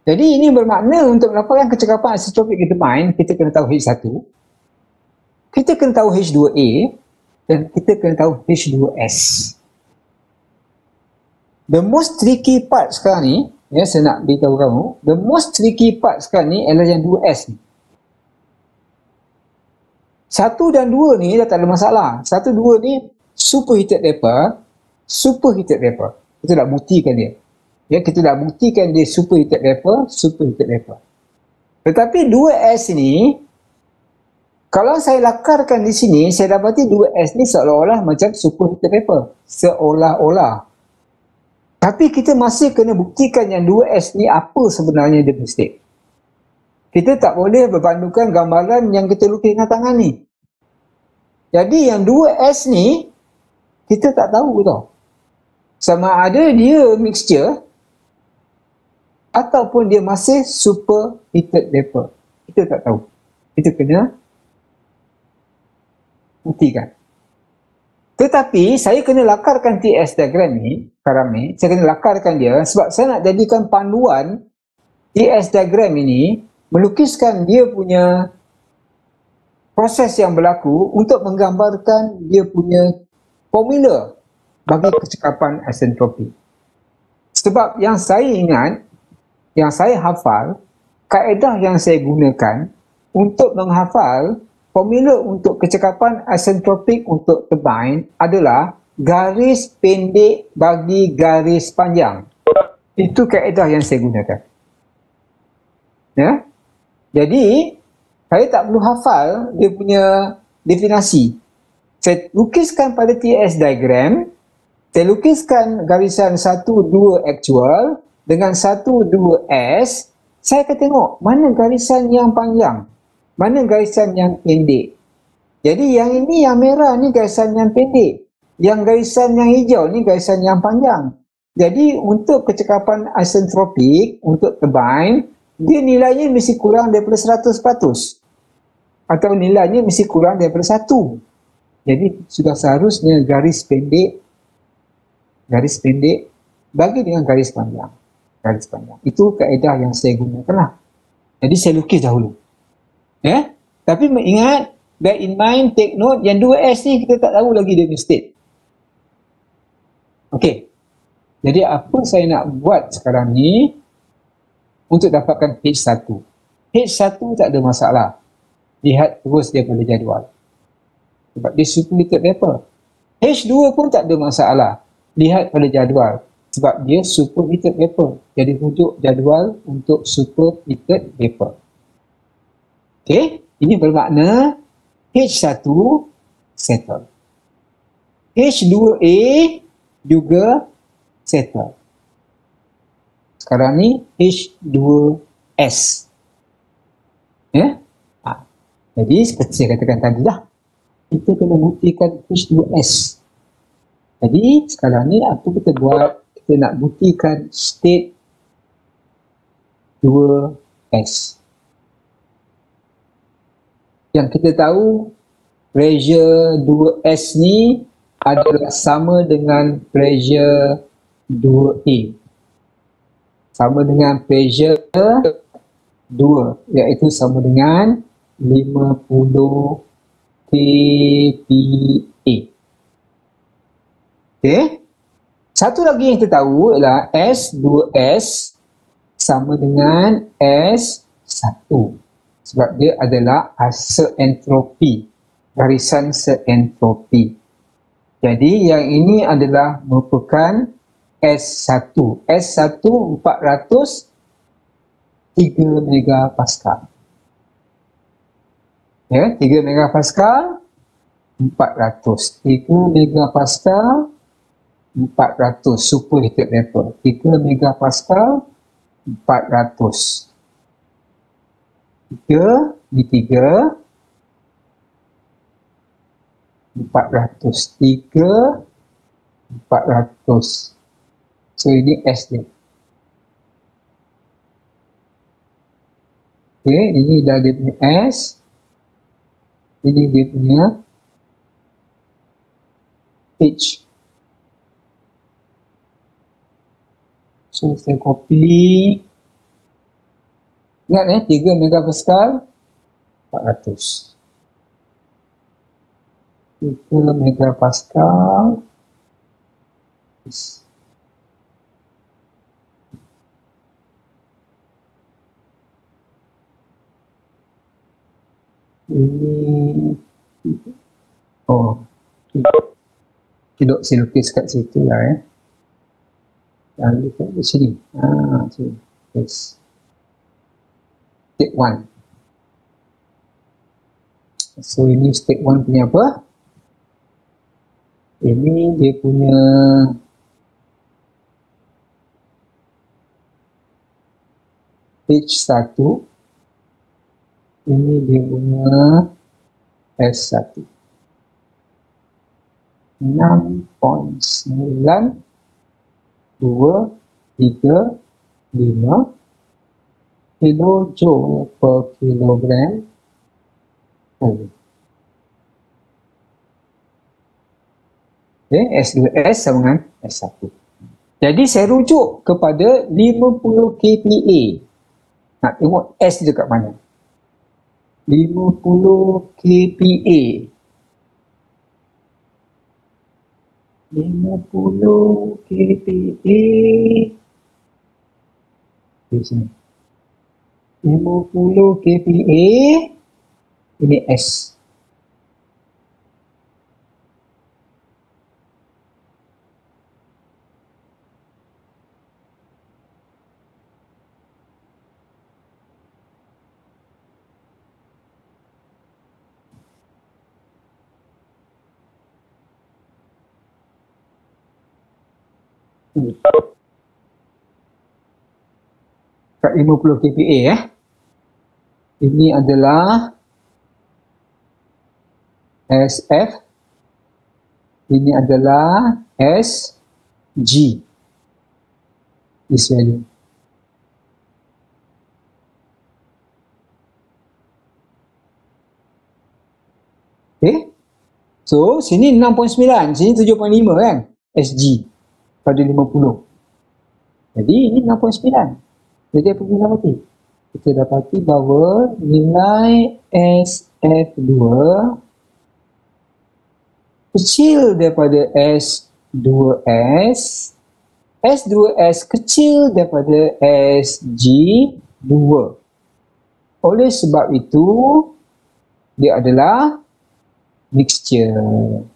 Jadi ini bermakna untuk mendapatkan kecekapan asentropik turbine, kita kena tahu H1, kita kena tahu H2A dan kita kena tahu H2S. The most tricky part sekarang ni, saya nak beritahu kamu, the most tricky part sekarang ni adalah yang 2S ni. 1 dan 2 ni dah tak ada masalah. 1, 2 ni superheated vapor. Kita dah buktikan dia. Kita dah buktikan dia superheated vapor. Tetapi 2S ni, kalau saya lakarkan di sini, saya dapati 2S ni seolah-olah macam superheated vapor. Seolah-olah. Tapi kita masih kena buktikan yang 2S ni apa sebenarnya dia punya state. Kita tak boleh berbandingkan gambaran yang kita lukis dengan tangan ni. Jadi yang 2S ni, kita tak tahu tau. Sama ada dia mixture ataupun dia masih superheated vapor. Kita tak tahu. Kita kena buktikan. Tetapi saya kena lakarkan TS diagram ni, sekarang ni, saya kena lakarkan dia sebab saya nak jadikan panduan TS diagram ini melukiskan dia punya proses yang berlaku untuk menggambarkan dia punya formula bagi kecekapan asentropik. Sebab yang saya ingat, yang saya hafal, kaedah yang saya gunakan untuk menghafal formula untuk kecekapan asentropik untuk turbine adalah garis pendek bagi garis panjang. Itu kaedah yang saya gunakan. Jadi, saya tak perlu hafal dia punya definasi. Saya lukiskan pada TS diagram, saya lukiskan garisan 1, 2 actual dengan 1, 2S, saya akan tengok mana garisan yang panjang, mana garisan yang pendek. Jadi yang ini yang merah ni garisan yang pendek. Yang garisan yang hijau ni garisan yang panjang. Jadi untuk kecekapan asentropik untuk turbine, dia nilainya mesti kurang daripada 100%. Atau nilainya mesti kurang daripada 1. Jadi sudah seharusnya garis pendek bagi dengan garis panjang. Itu kaedah yang saya gunakan lah. Jadi saya lukis dahulu. Tapi ingat, bear in mind, take note, yang 2S ni kita tak tahu lagi dia punya state. Okey. Jadi apa saya nak buat sekarang ni untuk dapatkan H1. H1 tak ada masalah. Lihat terus daripada jadual. Sebab dia superheated vapor. H2 pun tak ada masalah. Lihat pada jadual. Sebab dia superheated vapor. Jadi rujuk jadual untuk superheated vapor. Okey. Ini bermakna H1 settle. H2A juga settle. Sekarang ni H2S. Jadi seperti saya katakan tadi lah, kita kena buktikan H2S. Jadi sekarang ni apa kita buat? Kita nak buktikan state 2S. Yang kita tahu pressure 2S ni adalah sama dengan pressure 2A. Sama dengan pressure 2, iaitu sama dengan 50 kPa. Okey. Satu lagi yang kita tahu ialah S2S sama dengan S1. Sebab dia adalah seentropi, garisan seentropi. Jadi yang ini adalah merupakan S1. S1 403 megapascal. Ya, 3 megapascal 400. 3 megapascal 400 superheated vapor. 3 megapascal 400. 3 di 3 400. 3 400. So ini S dia. Okay, ini dah dia punya S. Ini dia punya H. So saya copy. Ingat 3 megapascal 400. 3 megapascal. Ini saya lukis kat situ lah lalu kat sini sini. Yes. Step 1. So ini step 1 punya apa? Ini dia punya H1. Ini dia punya S1. 6.9 2 3 5 kilojoule per kilogram. Okay, S2S sama dengan S1. Jadi saya rujuk kepada 50 kPa. Nak tengok S dia kat mana? 50 kPa. 50 kPa. Di sini. 50 kPa. Ini S. Kat 50 kPa Ini adalah SF. Ini adalah SG. This value. Okay. So sini 6.9, sini 7.5 kan? SG pada 50. Jadi ini 6.9. Jadi apa kita dapati? Kita dapati bahawa nilai SF2 kecil daripada S2S. S2S kecil daripada SG2. Oleh sebab itu, dia adalah mixture.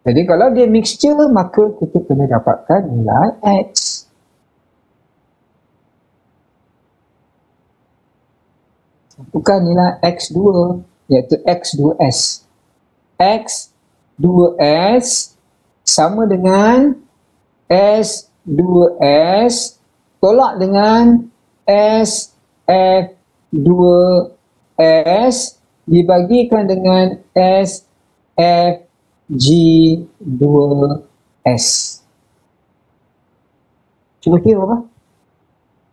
Jadi kalau dia mixture, maka kita kena dapatkan nilai X. Bukan nilai X2, iaitu X2S. X2S sama dengan S2S tolak dengan SF2S dibagikan dengan SF2 G2S. Cuba kira apa?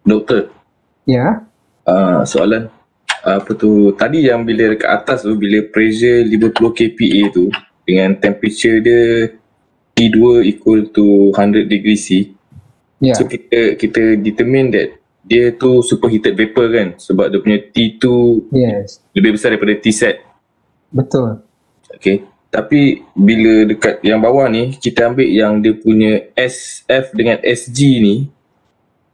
Doktor, Ya. soalan apa tu tadi yang bila dekat atas tu, bila pressure 50 kPa tu dengan temperature dia T2 equal to 100 degree C. Ya. So kita determine that dia tu superheated vapor kan, sebab dia punya T2 Yes. lebih besar daripada T-set. Betul. Okay. Tapi bila dekat yang bawah ni, kita ambil yang dia punya SF dengan SG ni,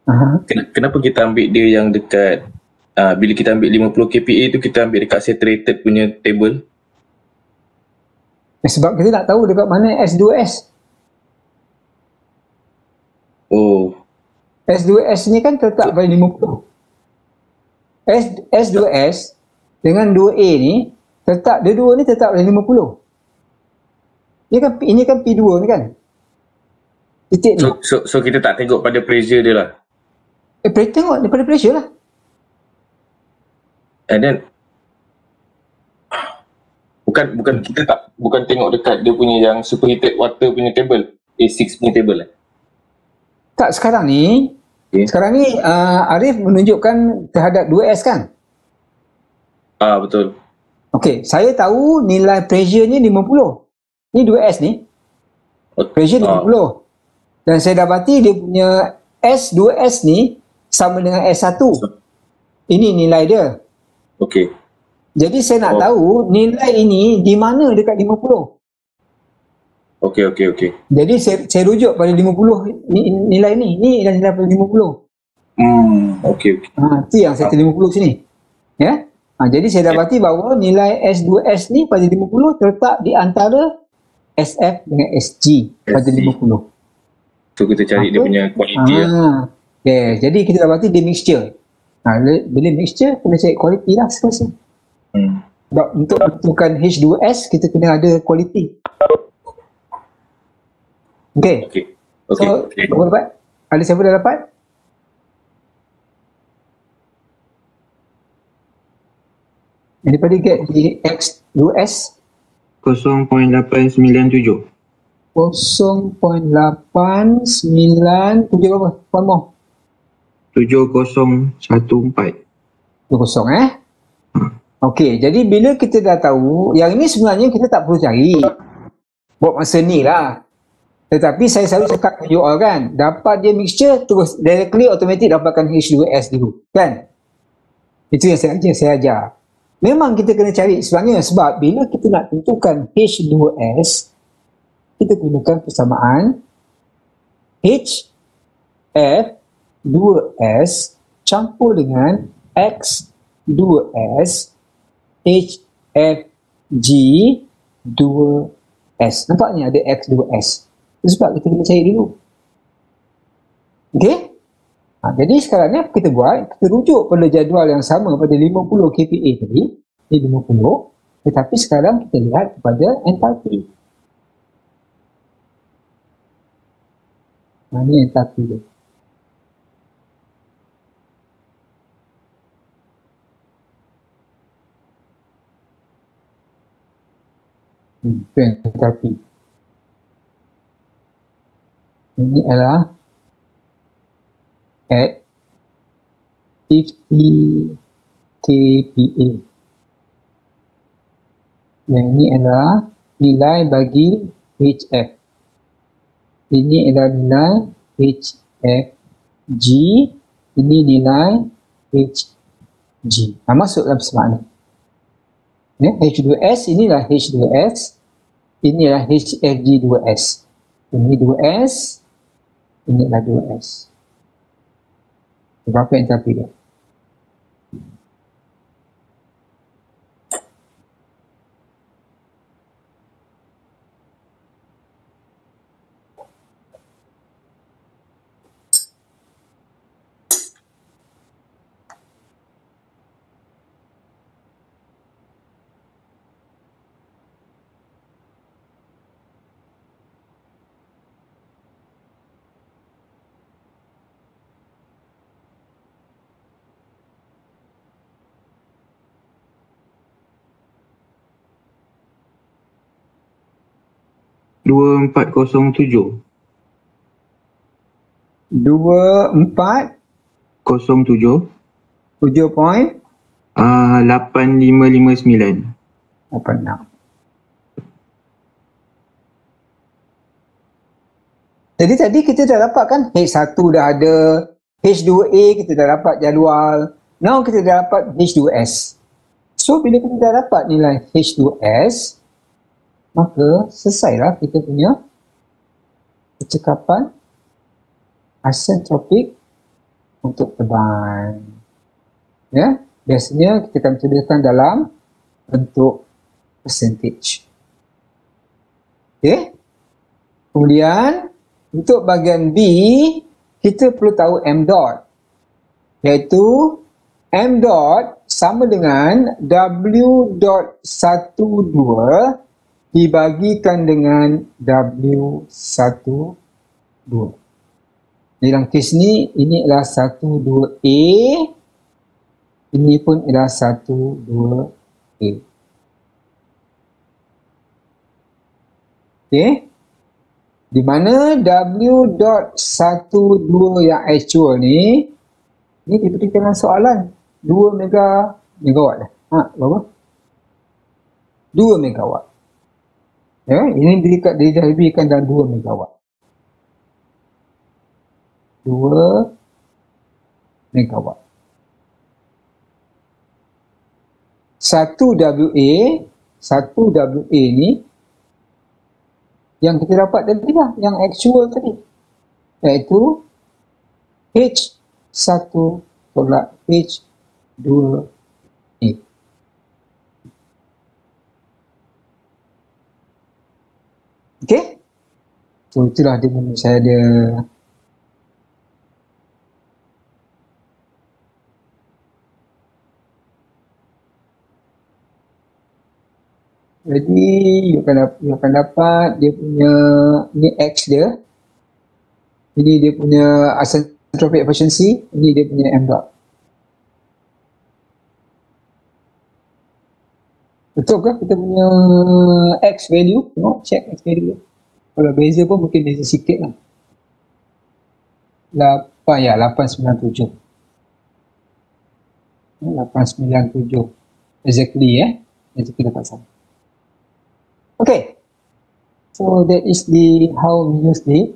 Aha. kenapa kita ambil dia yang dekat bila kita ambil 50 kPa tu, kita ambil dekat saturated punya table? Sebab kita nak tahu dekat mana S2S. Oh, S2S ni kan terletak pada 50. S2S dengan 2A ni terletak, dua ni terletak pada 50. Ini kan P2 ni kan. Titik ni. so kita tak tengok pada pressure dia lah. Tengok daripada pressure lah. And then bukan tengok dekat dia punya yang superheated water punya table, A6 punya table lah. Tak, sekarang ni Okay. Arif menunjukkan terhadap 2S kan. Betul. Okey, saya tahu nilai pressure-nya 50. Ni 2S ni. Pressure 50. Dan saya dapati dia punya S2S ni sama dengan S1. Ini nilai dia. Okay. Jadi saya nak tahu nilai ini di mana dekat 50. Okay. Jadi saya rujuk pada 50 nilai ni. Ni adalah nilai pada 50. Okay. Itu yang saya 50 sini. Ya. Jadi saya dapati bahawa nilai S2S ni pada 50 terletak di antara SF dengan SG pada 50. So kita cari dia punya quality lah. Okay. Jadi kita dapati dia mixture. Bila mixture, kena cari quality lah seterusnya. Sebab untuk menentukan H2S, kita kena ada quality. Okay. So, apa dapat? Ada siapa dah dapat? Anybody get the X2S? 0.897. 0.897 berapa? One more. 7014. 20 Okey, jadi bila kita dah tahu, yang ini sebenarnya kita tak perlu cari. Buat masa ni lah. Tetapi saya selalu cakap ke you all kan, dapat dia mixture, terus directly automatic dapatkan H2S dulu. Kan? Itu yang saya ajar. Memang kita kena cari sebenarnya, sebab bila kita nak tentukan H2S, kita gunakan persamaan HF2S campur dengan X2S HFG2S. Nampak ni ada X2S. Sebab kita kena cari dulu. Okey? Jadi sekarang ni apa kita buat? Kita rujuk pada jadual yang sama pada 50 kPa tadi. Ini 50. Tetapi sekarang kita lihat kepada entalpi. Ini entalpi dia. Itu entalpi. Ini adalah at 50 kPa. Yang ini adalah nilai bagi HF. Ini adalah nilai HFG. Ini nilai HG. Masuk dalam persamaan ni. H2S, inilah H2S. Inilah HFG2S. Ini 2S. Ini adalah 2S. Berapa entalpi dia? 2407. 2407 07 point 8559. 86. Jadi tadi kita dah dapat kan H1 dah ada, H2A kita dah dapat jadual. Now kita dah dapat H2S. So bila kita dah dapat nilai H2S, maka selesailah kita punya percakapan isentropik untuk turbine. Ya, biasanya kita akan tuliskan dalam bentuk percentage. Okey. Kemudian untuk bahagian B, kita perlu tahu M dot, iaitu M dot sama dengan W dot 12 dibagikan dengan W12. Dalam kes ni, ini adalah 12A, ini pun adalah 12A. Okey. Di mana W.12 yang actual ni diberikan dalam soalan 2 megawatt. Berapa? 2 megawatt. Ya, ini diberikan dalam 2 megawatt. 2 megawatt. 1 WA ni yang kita dapat tadi lah, yang actual tadi, iaitu H1 tolak H2A. Okey? So itulah dia menurut saya ada. Jadi you akan dapat dia punya, ni X dia, ini dia punya isentropic efficiency, ini dia punya M dot. Betul ke kita punya X value? Tengok, check X value. Kalau beza pun mungkin beza sikit lah. 897. 897. Exactly Exactly dapat sama. Okay, so that is the how we use the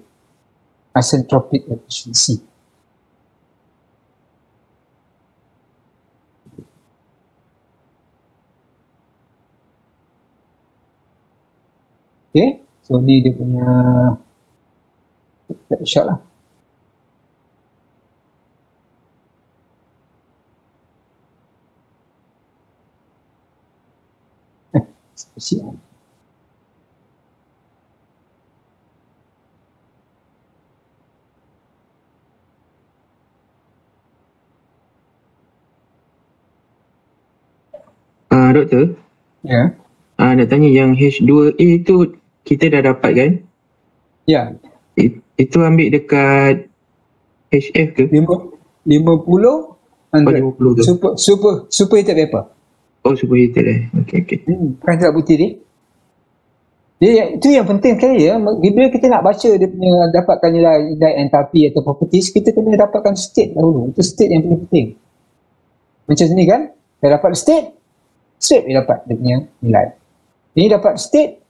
isentropic efficiency. Okay, so ni dia punya shot lah. Siap. Doktor, Ya. nak tanya yang H2A tu kita dah dapat kan? Ya. Itu ambil dekat HF ke? 50 50 ke? superheated vapor. Oh, superheated Okay. Bukan tak putih dia. Itu yang penting sekali ya. Bila kita nak baca dia punya dapatkan nilai enthalpy atau properties, kita kena dapatkan state dahulu. Itu state yang paling penting. Macam ni kan, dah dapat state dia dapat dia punya nilai. Ini dapat state,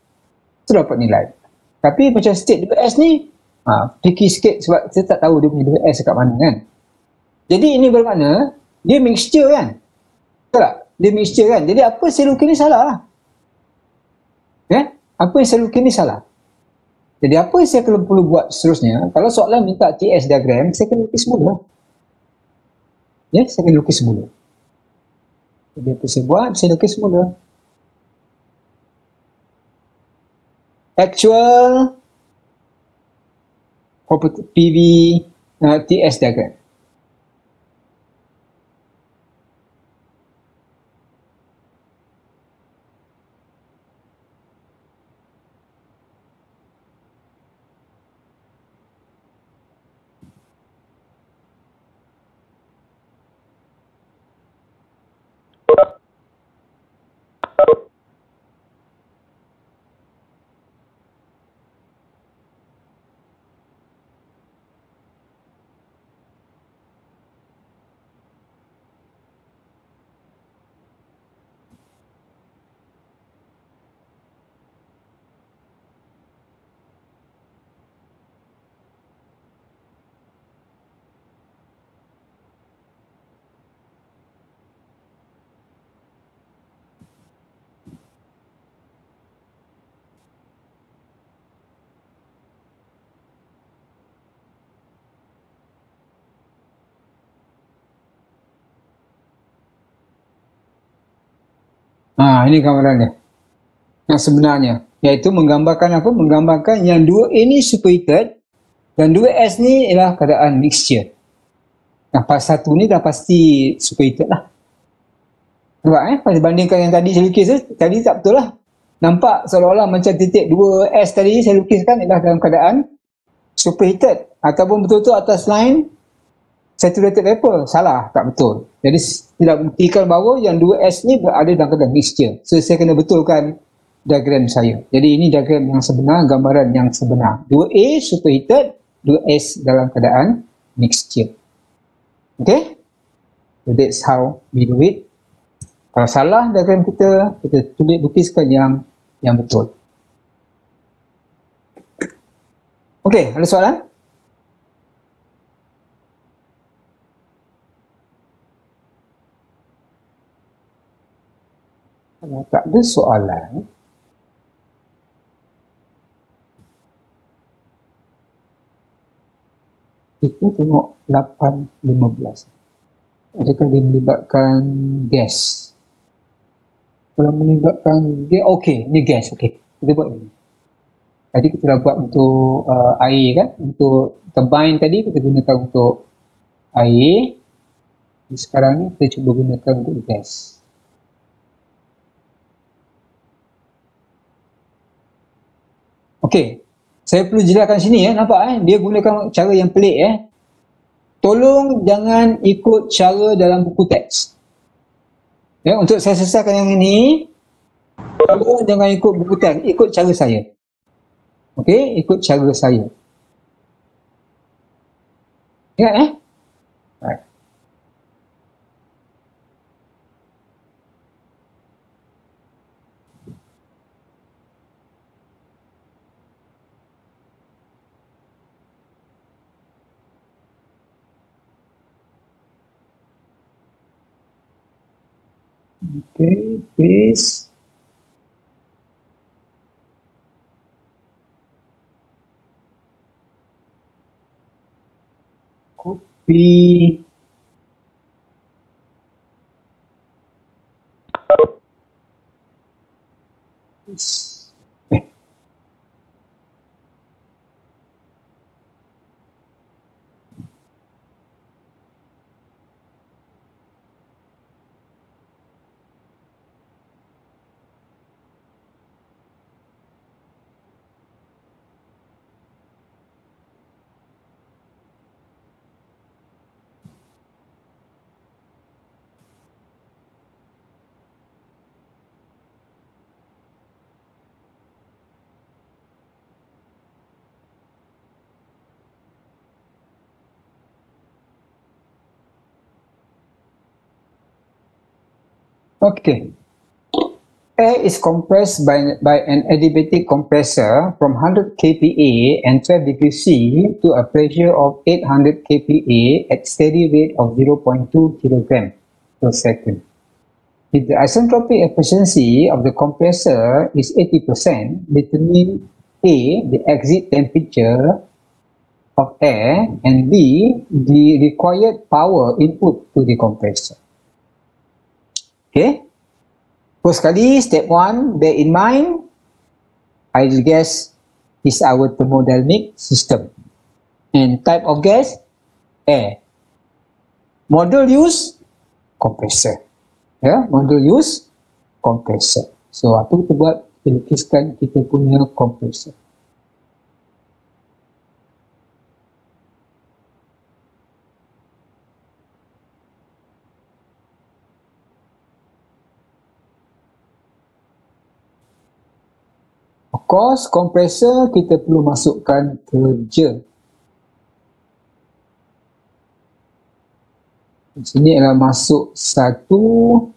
tu dapat nilai. Tapi macam state WS ni, tricky sikit sebab kita tak tahu dia punya WS dekat mana kan. Jadi ini bermakna, dia mixture kan. Betul tak? Dia mixture kan. Jadi apa saya lukis ni salah lah. Ya? Apa yang saya lukis ni salah. Jadi apa yang saya perlu buat seterusnya, kalau soalan minta TS diagram, saya kena lukis semula. Ya, saya kena lukis semula. Jadi apa saya buat, saya lukis semula. Actual property PV TS diagram. Ini gambaran dia. Yang sebenarnya. Iaitu menggambarkan apa? Menggambarkan yang 2A ni superheated dan 2S ni ialah keadaan mixture. Nah, pas satu ni dah pasti superheated lah. Nampak Pas bandingkan yang tadi saya lukis tadi tak betul lah. Nampak seolah-olah macam titik 2S tadi saya lukiskan ialah dalam keadaan superheated. Ataupun betul-betul atas line saturated vapor. Salah, tak betul. Jadi tidak buktikan bahawa yang 2S ni berada dalam keadaan mixture. So saya kena betulkan diagram saya. Jadi ini diagram yang sebenar, gambaran yang sebenar. 2A superheated, 2S dalam keadaan mixture. Okay? So that's how we do it. Kalau salah diagram kita tulis lukiskan yang betul. Okay, ada soalan? Kalau tak ada soalan, kita tengok 8.15. Adakah dia melibatkan gas? Kalau melibatkan gas, okey, ni gas, okey. Kita buat ini. Tadi kita dah buat untuk air kan? Untuk turbine tadi kita gunakan untuk air. Sekarang ni kita cuba gunakan untuk gas. Okey. Saya perlu jelaskan sini nampak dia gunakan cara yang pelik Tolong jangan ikut cara dalam buku teks. Untuk saya selesaikan yang ini, tolong jangan ikut buku teks, ikut cara saya. Okey, ikut cara saya. Ingat Right. Okay, please. Copy. Okay. Air is compressed by an adiabatic compressor from 100 kPa and 12 degrees C to a pressure of 800 kPa at steady rate of 0.2 kg per second. If the isentropic efficiency of the compressor is 80%, determine A, the exit temperature of air, and B, the required power input to the compressor. Okay. First sekali, step 1, bear in mind, ideal gas is our thermodynamic system. And type of gas, air. Model use, compressor. Model use, compressor. So, apa kita buat? Kita lukiskan kita punya compressor. Of course, kompresor kita perlu masukkan kerja. Di sini adalah masuk 1,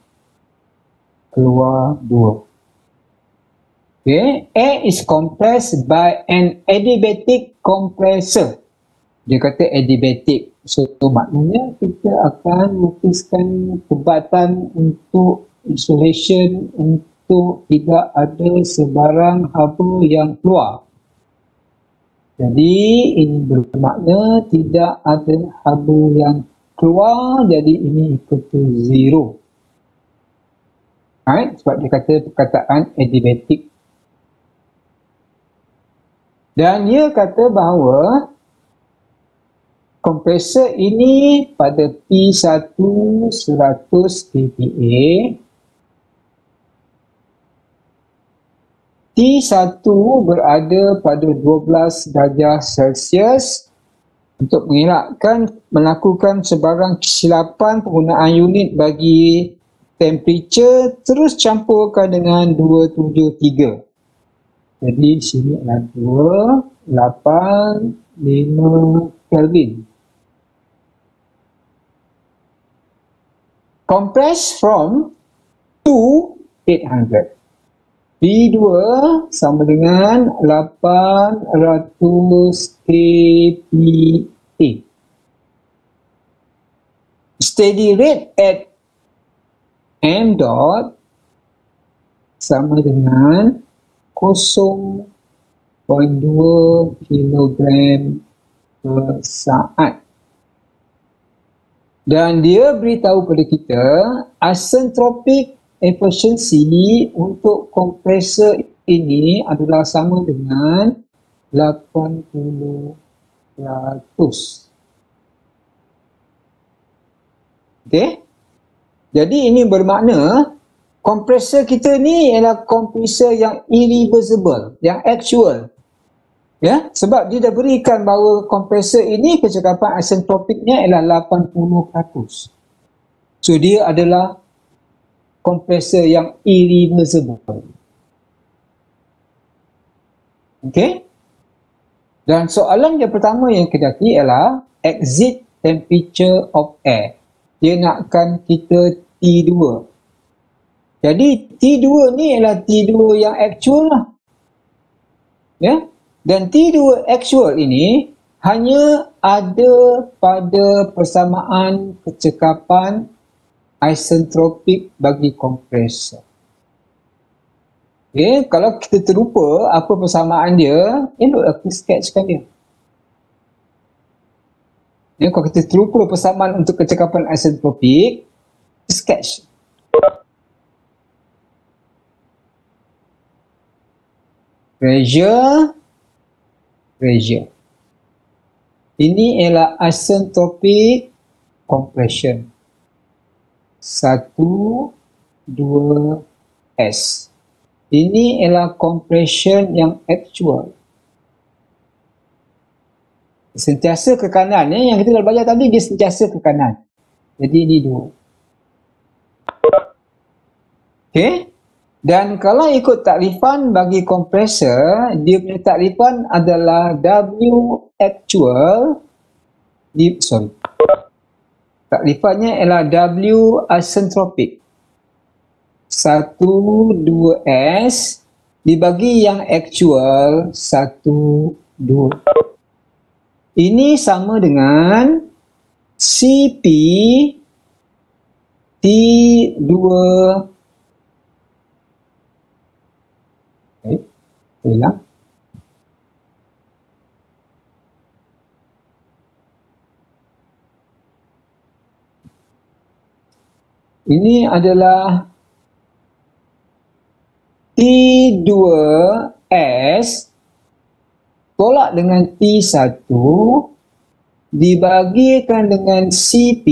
keluar 2. Okay. Air is compressed by an adiabatic compressor. Dia kata adiabatic. So, maknanya kita akan lukiskan tebatan untuk insulation untuk tidak ada sebarang haba yang keluar. Jadi ini bermakna tidak ada haba yang keluar, jadi ini equal to 0. Right? Sebab dia kata perkataan adiabatic. Dan dia kata bahawa kompresor ini pada P1 100 kPa, T1 berada pada 12 darjah Celsius. Untuk mengelakkan melakukan sebarang kesilapan penggunaan unit bagi temperature, terus campurkan dengan 273. Jadi di sini adalah 285 Kelvin. Compress from to 800. P2 sama dengan 800 kPa. Steady rate at m dot sama dengan 0.2 kg per saat. Dan dia beritahu pada kita isentropic efficiency untuk kompresor ini adalah sama dengan 80%. Okey? Jadi ini bermakna kompresor kita ni ialah kompresor yang irreversible, yang actual. Ya, sebab dia dah berikan bahawa kompresor ini kecekapan isentropiknya ialah 80%. So dia adalah kompresor yang irreversible. Okey? Dan soalan yang pertama yang kita dapati ialah exit temperature of air. Dia nakkan kita T2. Jadi T2 ni ialah T2 yang actual lah. Ya? Dan T2 actual ini hanya ada pada persamaan kecekapan isentropik bagi kompresor. Okay, kalau kita terlupa apa persamaan dia, eloklah kita sketchkan dia. Ya, kalau kita terlupa persamaan untuk kecekapan isentropik, sketch. Pressure. Ini ialah isentropic compression. 1, 2, S. Ini ialah compression yang actual. Sentiasa ke kanan. Yang kita dah belajar tadi, dia sentiasa ke kanan. Jadi ini 2. Okey. Dan kalau ikut takrifan bagi kompresor, dia punya takrifan adalah W actual takrifannya ialah W isentropic 1, 2S dibagi yang actual 1, 2. Ini sama dengan CP T2. Hilang. Ini adalah T2S tolak dengan T1 dibagikan dengan CP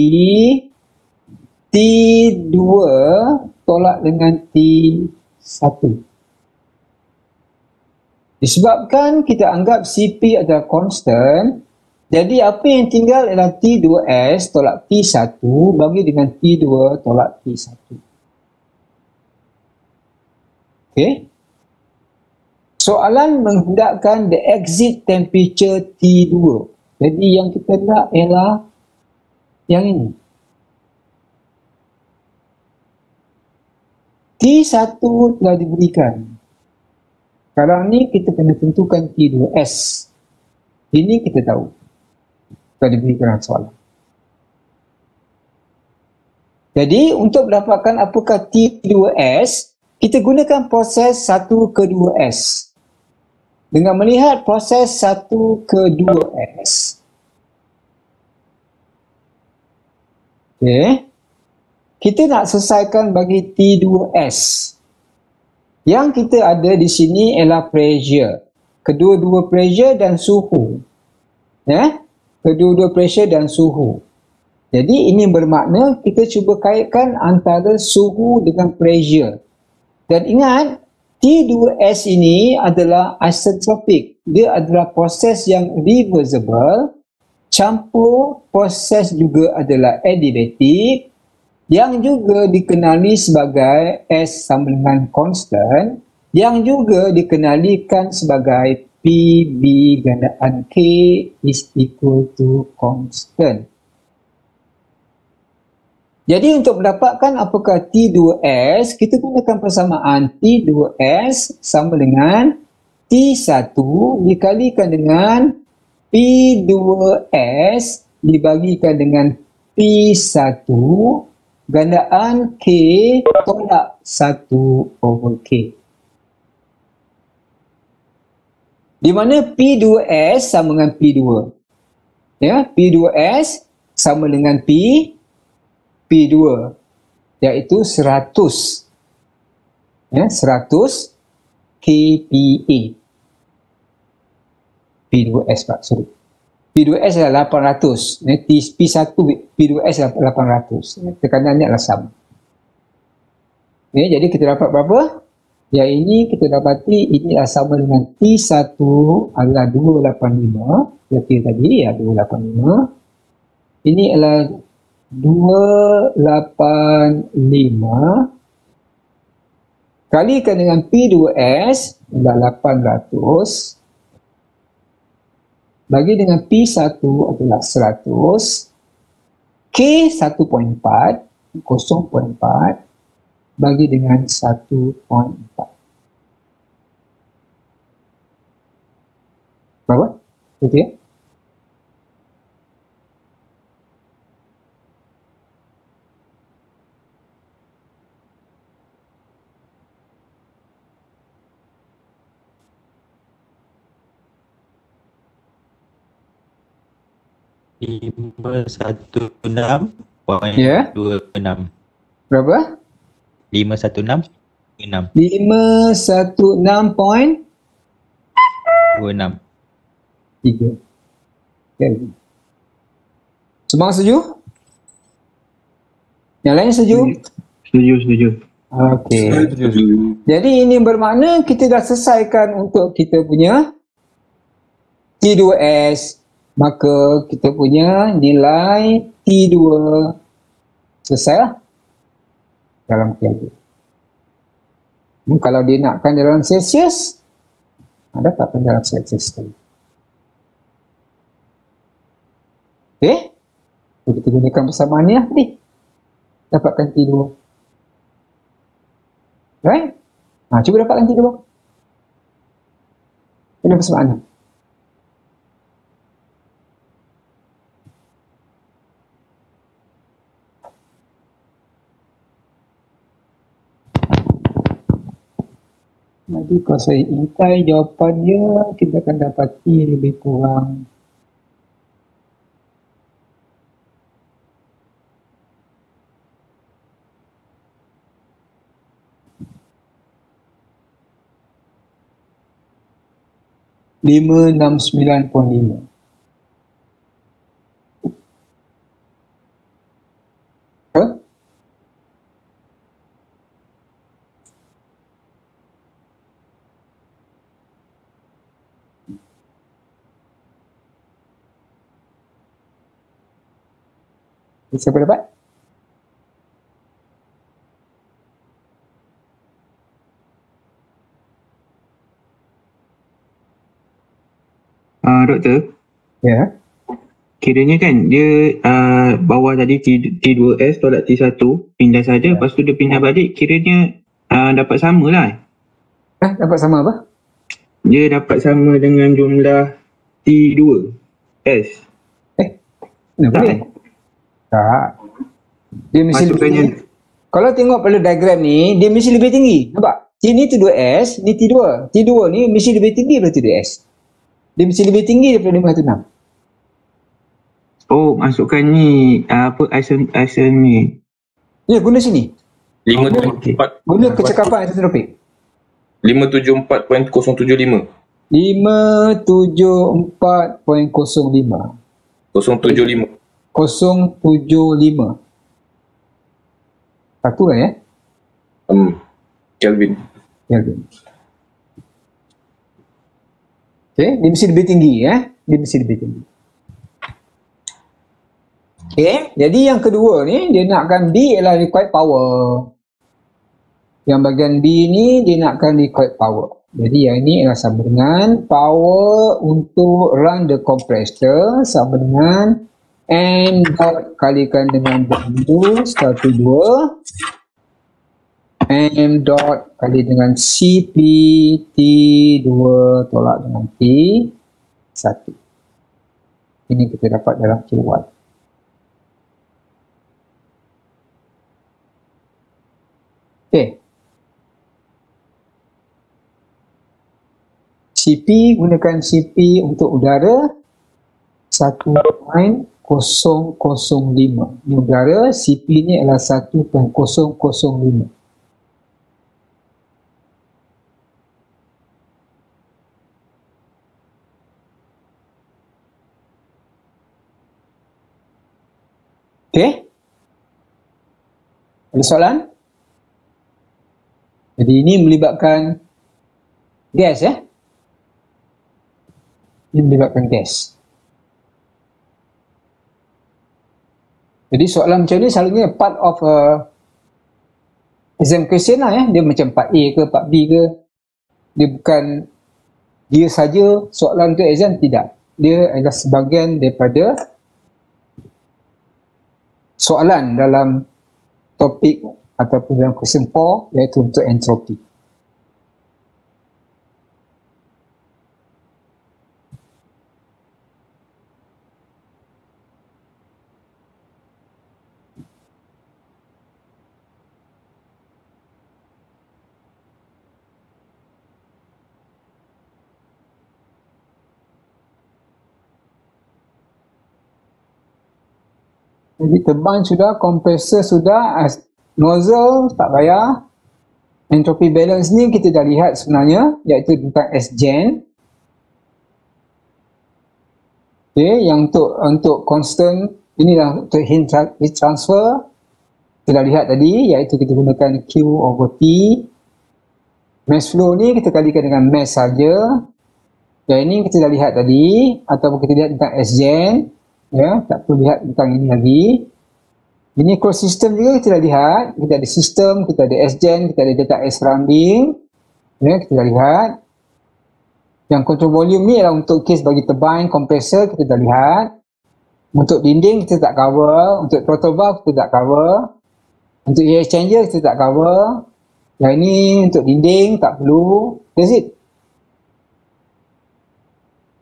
T2 tolak dengan T1. Disebabkan kita anggap CP adalah constant, jadi apa yang tinggal ialah T2S tolak T1 bagi dengan T2 tolak T1. Okey. Soalan menghendakkan the exit temperature T2. Jadi yang kita nak ialah yang ini. T1 telah diberikan. Sekarang ni kita kena tentukan T2S. Ini kita tahu. Telah diberikan soalan. Jadi untuk mendapatkan apakah T2S, kita gunakan proses 1 ke 2S. Dengan melihat proses 1 ke 2S. Okey. kita nak selesaikan bagi T2S. Yang kita ada di sini ialah pressure. Kedua-dua pressure dan suhu. Ya? Kedua-dua pressure dan suhu. Jadi ini bermakna kita cuba kaitkan antara suhu dengan pressure. Dan ingat, T2S ini adalah isentropik. Dia adalah proses yang reversible. Campur proses juga adalah adiabatik, yang juga dikenali sebagai S sama dengan constant, yang juga dikenalikan sebagai PB gandaan K is equal to constant. Jadi untuk mendapatkan apakah T2S, kita gunakan persamaan T2S sama dengan T1 dikalikan dengan P2S dibagikan dengan P1 gandaan K tolak 1/K. Di mana P2S sama dengan P2. Ya, P2S sama dengan P2 iaitu 100. Ya, 100 kPa. P2S Pak, sorry. P2S adalah 800. P1 P2S adalah 800. Tekanannya adalah sama. Ya, jadi kita dapat berapa? Yang ini kita dapati ini adalah sama dengan T1 adalah 285. Seperti tadi ya, 285. Ini adalah 285 kalikan dengan P2S adalah 800 bagi dengan P1 adalah 100, K 1.4, 0.4 bagi dengan 1.4. Berapa? Betul ya? Lima satu enam point Ya. 26. Berapa? 516 516.3. 26. Okay. Semua setuju? Yang lain setuju? Setuju. Okey. Jadi ini bermakna kita dah selesaikan untuk kita punya T2S. Maka kita punya nilai T2 selesai lah dalam Kelvin. Kalau dia nakkan dalam Celsius, dapatkan dalam Celsius tadi. Okey. Kita gunakan persamaan ni lah tadi. Dapatkan T2. Right? Cuba dapatkan T2. Ini persamaan ni. Jadi kalau saya intai jawapan dia, kita akan dapati lebih kurang .569.5. Siapa dapat? Doktor, Ya. kiranya kan dia bawah tadi T2S tolak T1 pindah saja, lepas tu dia pindah balik, kiranya dapat sama lah. Dapat sama apa? Dia dapat sama dengan jumlah T2S. Kenapa Tak. ni? Tak. Dia mesti lebih Masukkannya tinggi. Kalau tengok pada diagram ni, dia mesti lebih tinggi. Nampak? Ni T2S, ni T2. T2 ni mesti lebih tinggi daripada T2S. Dia mesti lebih tinggi daripada 516. masukkan ni isen ni. Ya, guna sini. 574 Guna kecakapan isentropik. 574.075 574.05 075 075. Satu kan ya? Kelvin. Kelvin. Okay, dia mesti lebih tinggi ya. Dia mesti lebih tinggi. Okay, jadi yang kedua ni dia nakkan B ialah required power. Yang bahagian B ni dia nakkan required power. Jadi yang ini adalah sama dengan power untuk run the compressor sama dengan M dot kalikan dengan W 1, 2 M dot kali dengan CP T2 tolak dengan T1. Ini kita dapat dalam kilowatt. Okay. CP, gunakan CP untuk udara 1.005. Ini udara, CP ni adalah 1.005. Okay. Ada soalan? Jadi ini melibatkan gas ya. Ini melibatkan gas. Jadi soalan macam ni selalunya part of exam question lah ya. Dia macam part A ke, part B ke. Dia bukan dia saja soalan ke exam, tidak. Dia adalah sebahagian daripada soalan dalam topik ataupun dalam question 4 iaitu untuk entropi. Jadi turbine sudah, kompresor sudah, nozzle tak payah. Entropy balance ni kita dah lihat sebenarnya, iaitu tentang SGen. Okay, yang untuk constant, inilah untuk heat transfer. Kita dah lihat tadi, iaitu kita gunakan Q over T. Mass flow ni kita kalikan dengan mass saja. Yang ini kita dah lihat tadi, ataupun kita lihat tentang SGen. Ya, tak perlu lihat tentang ini lagi. Ini closed system juga kita dah lihat. Kita ada sistem, kita ada SGen, kita ada data surrounding. Ya, kita dah lihat. Yang control volume ni adalah untuk case bagi turbine, kompresor kita dah lihat. Untuk dinding kita tak cover, untuk throttle valve kita tak cover. Untuk air exchanger kita tak cover. Yang ini untuk dinding tak perlu. That's it.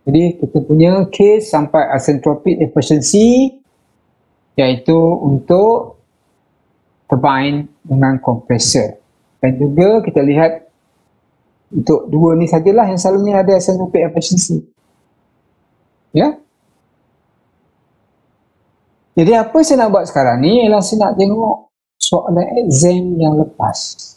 Jadi kita punya case sampai isentropic efficiency iaitu untuk turbine dengan kompresor. Dan juga kita lihat untuk dua ni sajalah yang selalunya ada isentropic efficiency. Ya. Jadi apa saya nak buat sekarang ni ialah saya nak tengok soalan exam yang lepas.